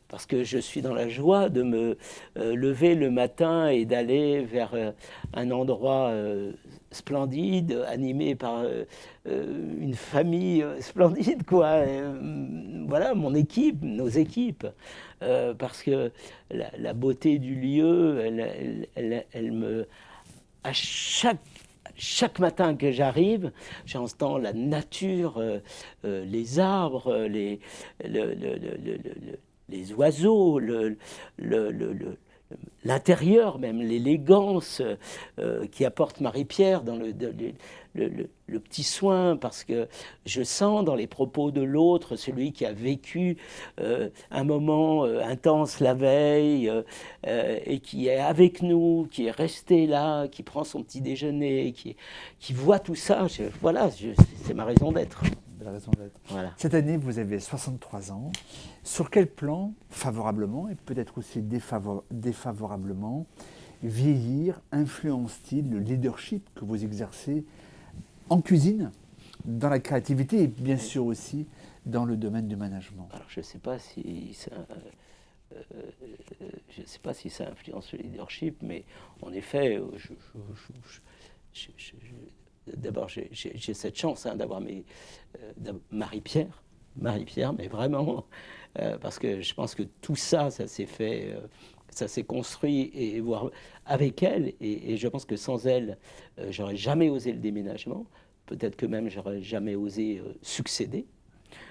Parce que je suis dans la joie de me lever le matin et d'aller vers un endroit splendide, animé par une famille splendide, quoi. Voilà, mon équipe, nos équipes. Parce que la beauté du lieu, elle me... À chaque matin que j'arrive, j'entends la nature, les arbres, les oiseaux, l'intérieur même, l'élégance qui apporte Marie-Pierre dans le petit soin, parce que je sens dans les propos de l'autre, celui qui a vécu un moment intense la veille et qui est avec nous, qui est resté là, qui prend son petit déjeuner, qui voit tout ça. Voilà, c'est ma raison d'être. Raison d'être. Voilà. Cette année, vous avez 63 ans. Sur quel plan, favorablement et peut-être aussi défavorablement, vieillir influence-t-il le leadership que vous exercez en cuisine, dans la créativité et bien sûr aussi dans le domaine du management? Alors, je ne sais pas si ça influence le leadership, mais en effet, d'abord, j'ai cette chance d'avoir Marie-Pierre, mais vraiment, parce que je pense que tout ça, ça s'est fait, ça s'est construit et voire avec elle, et je pense que sans elle, j'aurais jamais osé le déménagement, peut-être que même j'aurais jamais osé succéder.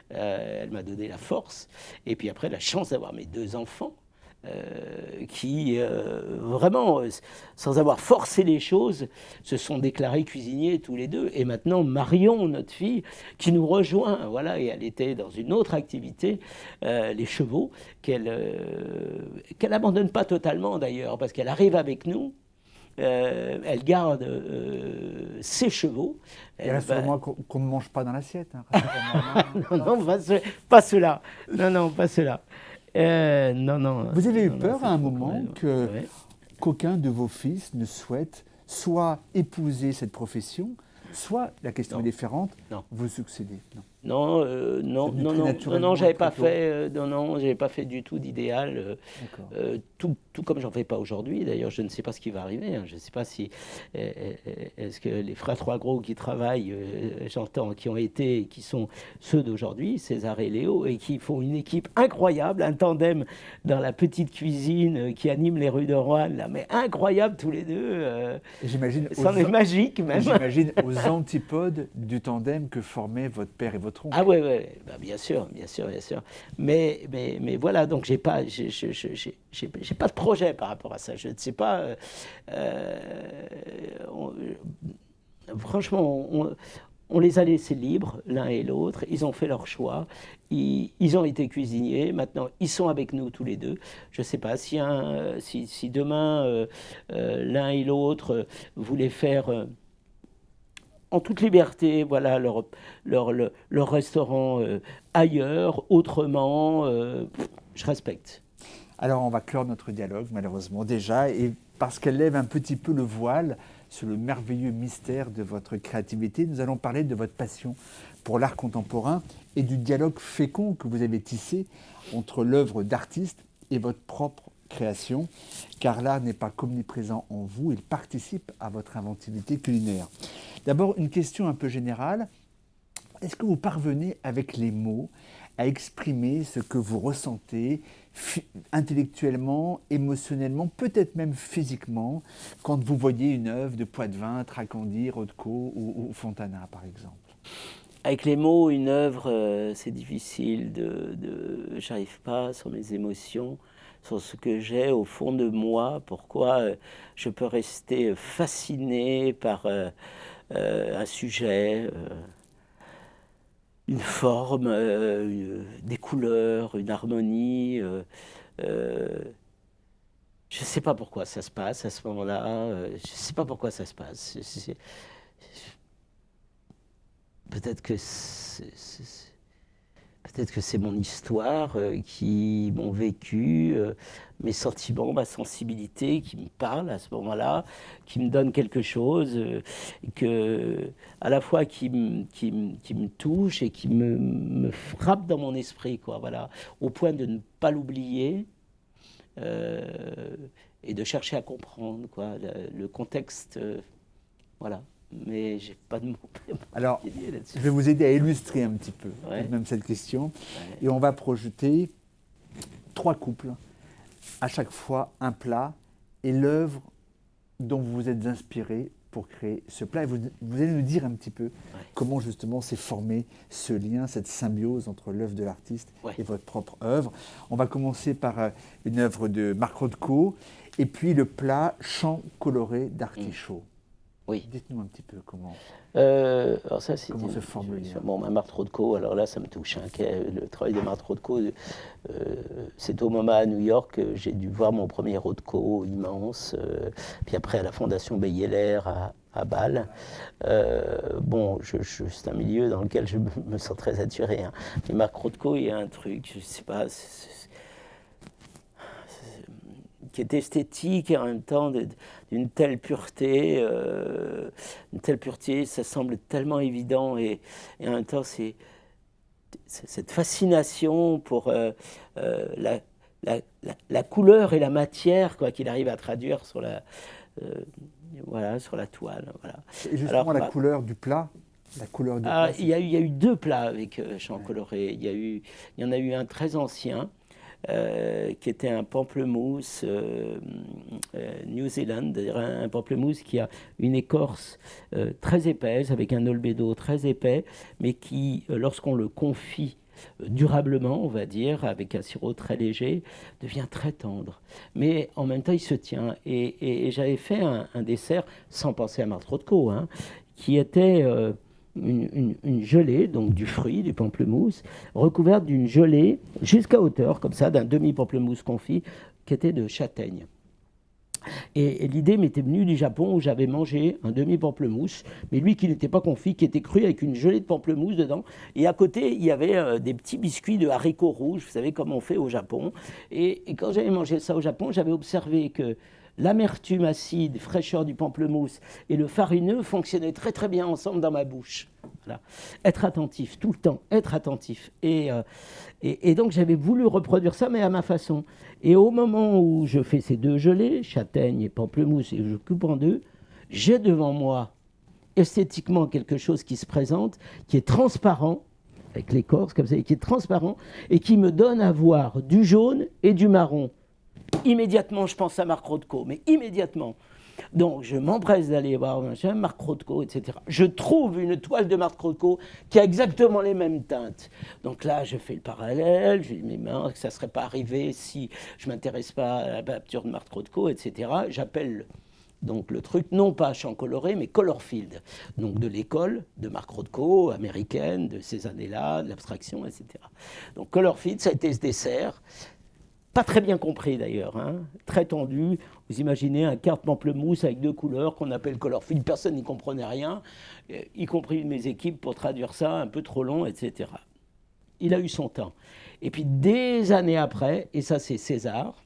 Elle m'a donné la force, et puis après la chance d'avoir mes 2 enfants. Qui vraiment, sans avoir forcé les choses, se sont déclarés cuisiniers tous les deux. Et maintenant, Marion, notre fille, qui nous rejoint, voilà, et elle était dans une autre activité, les chevaux, qu'elle n'abandonne pas totalement d'ailleurs, parce qu'elle arrive avec nous. Elle garde ses chevaux. Il reste moi qu'on ne mange pas dans l'assiette. Hein, non, pas cela. Non, pas cela. Non. Vous avez eu peur à un moment qu'aucun de vos fils ne souhaite soit épouser cette profession, soit, la question est différente, vous succéder? Non, j'avais pas fait, j'avais pas fait du tout d'idéal. Tout comme j'en fais pas aujourd'hui. D'ailleurs, je ne sais pas ce qui va arriver. Hein. Je ne sais pas si est-ce que les frères Trois Gros qui travaillent, j'entends, qui ont été, qui sont ceux d'aujourd'hui, César et Léo, et qui font une équipe incroyable, un tandem dans la petite cuisine qui anime les rues de Roanne, là, mais incroyable tous les deux. J'imagine. Ça est magique même. J'imagine aux antipodes du tandem que formaient votre père et votre oncle. Ah ouais, bah, bien sûr. Mais voilà, donc j'ai pas de projet par rapport à ça. Je ne sais pas. Franchement, on les a laissés libres, l'un et l'autre. Ils ont fait leur choix. Ils ont été cuisiniers. Maintenant, ils sont avec nous tous les deux. Je ne sais pas si demain, l'un et l'autre voulaient faire en toute liberté, voilà, leur restaurant ailleurs, autrement, je respecte. Alors on va clore notre dialogue malheureusement déjà, et parce qu'elle lève un petit peu le voile sur le merveilleux mystère de votre créativité, nous allons parler de votre passion pour l'art contemporain et du dialogue fécond que vous avez tissé entre l'œuvre d'artiste et votre propre création, car l'art n'est pas qu'omniprésent en vous, il participe à votre inventivité culinaire. D'abord, une question un peu générale. Est-ce que vous parvenez avec les mots à exprimer ce que vous ressentez intellectuellement, émotionnellement, peut-être même physiquement, quand vous voyez une œuvre de Poitvin, Tracandi, Rothko ou Fontana, par exemple? Avec les mots, une œuvre, c'est difficile j'arrive pas sur mes émotions, sur ce que j'ai au fond de moi, pourquoi je peux rester fasciné par un sujet, une forme, des couleurs, une harmonie. Je ne sais pas pourquoi ça se passe à ce moment-là. Je ne sais pas pourquoi ça se passe. Peut-être que c'est mon histoire, qui m'ont vécu, mes sentiments, ma sensibilité qui me parle à ce moment-là, qui me donne quelque chose, à la fois qui me touche et qui me frappe dans mon esprit, quoi, voilà, au point de ne pas l'oublier et de chercher à comprendre, quoi, le contexte, voilà. Mais j'ai pas de mots. Alors, je vais vous aider à illustrer un petit peu, Ouais. même cette question. Ouais. Et on va projeter 3 couples, à chaque fois un plat et l'œuvre dont vous vous êtes inspiré pour créer ce plat. Et vous allez nous dire un petit peu comment justement s'est formé ce lien, cette symbiose entre l'œuvre de l'artiste et votre propre œuvre. On va commencer par une œuvre de Marc Rothko et puis le plat champ coloré d'artichaut. Oui. Dites-nous un petit peu comment comment se forme le lien. Bon, Marc Rothko, alors là, ça me touche. Le travail de Marc Rothko, c'est au MoMA à New York que j'ai dû voir mon premier Rothko immense. Puis après, à la Fondation Beyeler à Bâle. Bon, c'est un milieu dans lequel je me sens très attiré. Hein. Mais Marc Rothko, il y a un truc, je ne sais pas... qui est esthétique et en même temps d'une telle pureté, ça semble tellement évident et en même temps c'est cette fascination pour la couleur et la matière, quoi, qu'il arrive à traduire sur sur la toile. Voilà. Et justement, la couleur du plat. La couleur du plat. Il y a eu 2 plats avec champ coloré. Il y en a eu un très ancien. Qui était un pamplemousse New Zealand, c'est-à-dire un pamplemousse qui a une écorce très épaisse, avec un albédo très épais, mais qui, lorsqu'on le confit durablement, on va dire, avec un sirop très léger, devient très tendre. Mais en même temps, il se tient. Et j'avais fait un dessert, sans penser à Marc Rothko, hein, qui était... une gelée, donc du fruit, du pamplemousse, recouverte d'une gelée jusqu'à hauteur, comme ça, d'un demi-pamplemousse confit, qui était de châtaigne. Et l'idée m'était venue du Japon, où j'avais mangé un demi-pamplemousse, mais lui qui n'était pas confit, qui était cru avec une gelée de pamplemousse dedans. Et à côté, il y avait des petits biscuits de haricots rouges, vous savez comme on fait au Japon. Et quand j'avais mangé ça au Japon, j'avais observé que l'amertume acide, fraîcheur du pamplemousse et le farineux fonctionnaient très très bien ensemble dans ma bouche. Voilà. Être attentif, tout le temps, être attentif. Et donc j'avais voulu reproduire ça, mais à ma façon. Et au moment où je fais ces 2 gelées, châtaigne et pamplemousse, et je coupe en 2, j'ai devant moi esthétiquement quelque chose qui se présente, qui est transparent, avec l'écorce comme ça, et qui est transparent, et qui me donne à voir du jaune et du marron. Immédiatement, je pense à Marc Rothko, mais immédiatement. Donc, je m'empresse d'aller voir Marc Rothko, etc. Je trouve une toile de Marc Rothko qui a exactement les mêmes teintes. Donc là, je fais le parallèle, je dis, mais Marc, ça ne serait pas arrivé si je ne m'intéresse pas à la peinture de Marc Rothko, etc. J'appelle donc le truc, non pas champ coloré, mais Colorfield. Donc de l'école de Marc Rothko, américaine, de ces années-là, de l'abstraction, etc. Donc Colorfield, ça a été ce dessert. pas très bien compris d'ailleurs, hein, très tendu. Vous imaginez un carte pamplemousse avec 2 couleurs qu'on appelle colorfill, personne n'y comprenait rien, y compris mes équipes pour traduire ça, un peu trop long, etc. Il a eu son temps. Et puis des années après, et ça c'est César,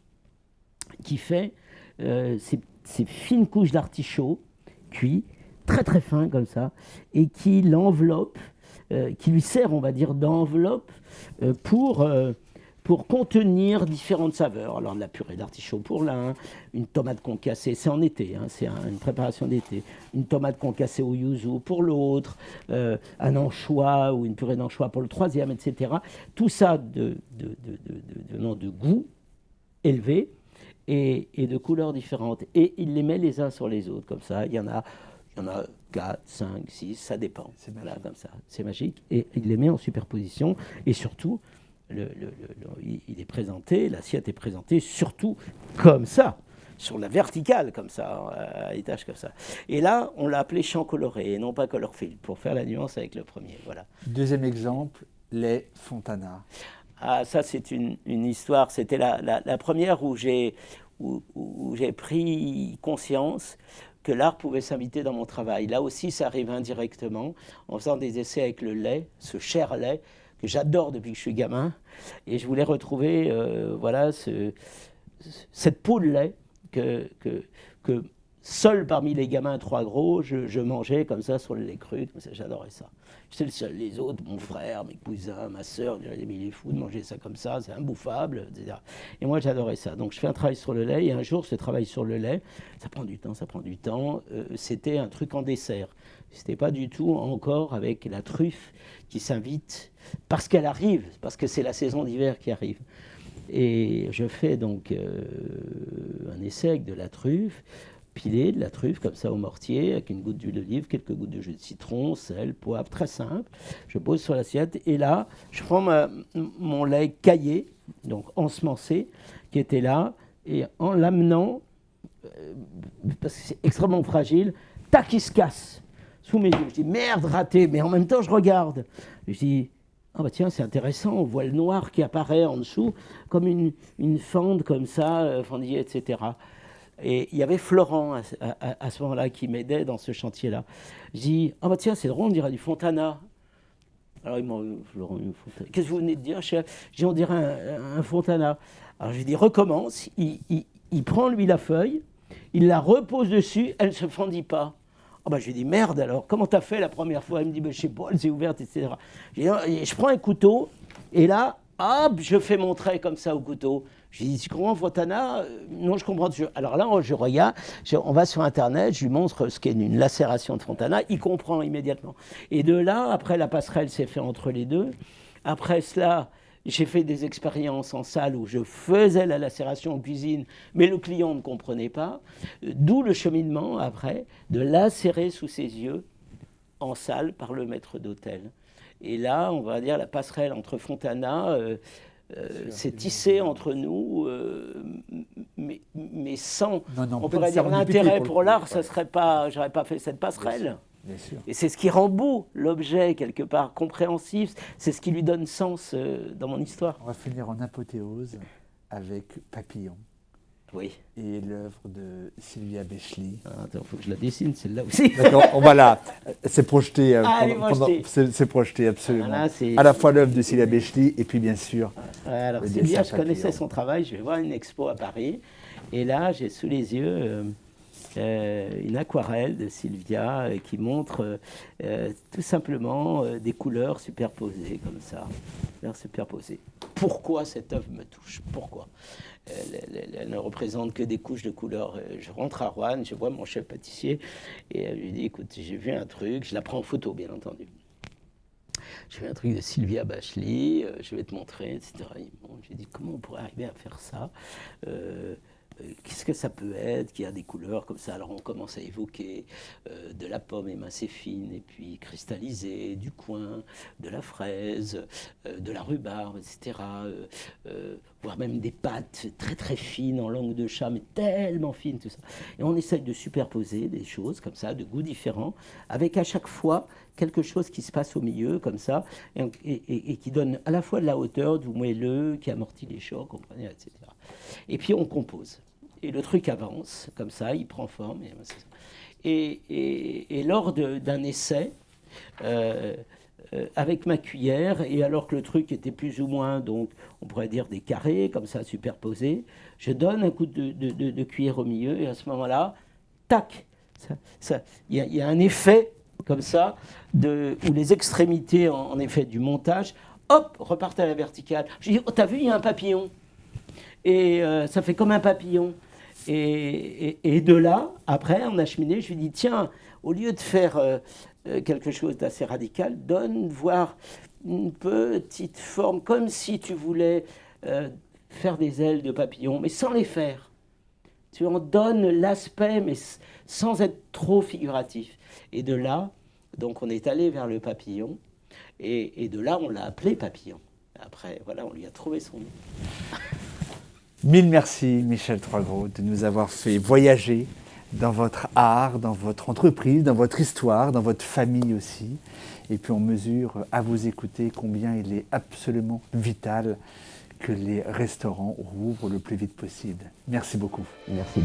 qui fait ces fines couches d'artichaut cuits, très très fins comme ça, et qui l'enveloppe, qui lui sert, on va dire, d'enveloppe pour contenir différentes saveurs. Alors de la purée d'artichaut pour l'un, une tomate concassée, c'est en été, hein, c'est une préparation d'été, une tomate concassée au yuzu pour l'autre, un anchois ou une purée d'anchois pour le troisième, etc. Tout ça de goût élevé et de couleurs différentes. Et il les met les uns sur les autres, comme ça. Il y en a 4, 5, 6, ça dépend. C'est voilà, comme ça. C'est magique. Et il les met en superposition. Et surtout, il est présenté, l'assiette est présentée surtout comme ça, sur la verticale, comme ça, à étage comme ça. Et là, on l'a appelé champ coloré et non pas colorfill, pour faire la nuance avec le premier. Voilà. Deuxième exemple, les Fontana. Ah, ça, c'est une histoire. C'était la première où j'ai pris conscience que l'art pouvait s'inviter dans mon travail. Là aussi, ça arrive indirectement, en faisant des essais avec le lait, ce cher lait, que j'adore depuis que je suis gamin. Et je voulais retrouver voilà, cette peau de lait que seul parmi les gamins 3 gros, je mangeais comme ça sur le lait cru. Comme ça, j'adorais ça. J'étais le seul. Les autres, mon frère, mes cousins, ma sœur, il est fou de manger ça comme ça, c'est imbouffable, etc. Et moi, j'adorais ça. Donc, je fais un travail sur le lait. Et un jour, ce travail sur le lait, ça prend du temps, ça prend du temps. C'était un truc en dessert. C'était pas du tout encore avec la truffe qui s'invite parce qu'elle arrive, parce que c'est la saison d'hiver qui arrive. Et je fais donc un essai avec de la truffe, pilée de la truffe comme ça au mortier, avec une goutte d'huile d'olive, quelques gouttes de jus de citron, sel, poivre, très simple. Je pose sur l'assiette et là, je prends mon lait caillé, donc ensemencé, qui était là, et en l'amenant, parce que c'est extrêmement fragile, tac, il se casse sous mes yeux. Je dis merde, raté, mais en même temps je regarde. Je dis ah bah tiens, c'est intéressant, on voit le noir qui apparaît en dessous, comme une fente comme ça, fendillée, etc. Et il y avait Florent à ce moment-là qui m'aidait dans ce chantier-là. Je dis ah bah tiens, c'est drôle, on dirait du Fontana. Alors il m'a Florent, qu'est-ce que vous venez de dire, chef? Je dis on dirait un Fontana. Alors je lui dis recommence, il prend lui la feuille, il la repose dessus, elle ne se fendit pas. Ah bah, je lui dis merde alors, comment t'as fait la première fois? Il me dit bah, je sais pas, elle s'est ouverte, etc. Je prends un couteau et là, hop, je fais mon trait comme ça au couteau. Je lui dis tu comprends Fontana? Non, je comprends. Alors là, je regarde, on va sur Internet, je lui montre ce qu'est une lacération de Fontana, il comprend immédiatement. Et de là, après la passerelle s'est faite entre les deux. Après cela, j'ai fait des expériences en salle où je faisais la lacération en cuisine, mais le client ne comprenait pas. D'où le cheminement, après, de lacérer sous ses yeux en salle par le maître d'hôtel. Et là, on va dire, la passerelle entre Fontana s'est tissée entre nous, mais sans, on pourrait dire, l'intérêt pour l'art, ça serait pas, j'aurais pas fait cette passerelle. Bien sûr. Et c'est ce qui rend beau l'objet, quelque part, compréhensif, c'est ce qui lui donne sens dans mon histoire. On va finir en apothéose avec Papillon. Oui. Et l'œuvre de Sylvia Beschly. Attends, il faut que je la dessine, celle-là aussi. D'accord, on va là. C'est projeté, c'est projeté absolument. Voilà, à la fois l'œuvre de Sylvia Beschly et puis bien sûr. Alors Sylvia, je connaissais son travail, je vais voir une expo à Paris. Et là, j'ai sous les yeux une aquarelle de Sylvia qui montre tout simplement des couleurs superposées comme ça. Couleurs superposées. Pourquoi cette œuvre me touche? Pourquoi? Elle ne représente que des couches de couleurs. Je rentre à Roanne, je vois mon chef pâtissier et je lui dis écoute, j'ai vu un truc, je la prends en photo bien entendu. J'ai vu un truc de Sylvia Beschly, je vais te montrer, etc. Bon, j'ai dit comment on pourrait arriver à faire ça? Qu'est-ce que ça peut être qui a des couleurs comme ça? Alors on commence à évoquer de la pomme émincée fine et puis cristallisée, du coin, de la fraise, de la rhubarbe, etc. voire même des pâtes très très fines en langue de chat, mais tellement fines, tout ça. Et on essaye de superposer des choses comme ça, de goûts différents, avec à chaque fois quelque chose qui se passe au milieu, comme ça, et qui donne à la fois de la hauteur, du moelleux, qui amortit les chocs, comprenez, etc. Et puis on compose. Et le truc avance, comme ça, il prend forme. Et lors d'un essai, avec ma cuillère, et alors que le truc était plus ou moins, donc on pourrait dire des carrés, comme ça, superposés, je donne un coup de cuillère au milieu, et à ce moment-là, tac, il y a un effet comme ça, où les extrémités, en effet, du montage, hop, repartent à la verticale. Je dis, oh, t'as vu, il y a un papillon. Et ça fait comme un papillon. Et de là, après, on a cheminé, je lui dis, tiens, au lieu de faire quelque chose d'assez radical, donne voir une petite forme, comme si tu voulais faire des ailes de papillon, mais sans les faire. Tu en donnes l'aspect, mais sans être trop figuratif. Et de là, donc on est allé vers le papillon, et de là, on l'a appelé papillon. Après, voilà, on lui a trouvé son nom. Mille merci, Michel Troisgros, de nous avoir fait voyager dans votre art, dans votre entreprise, dans votre histoire, dans votre famille aussi. Et puis on mesure à vous écouter combien il est absolument vital que les restaurants rouvrent le plus vite possible. Merci beaucoup. Merci.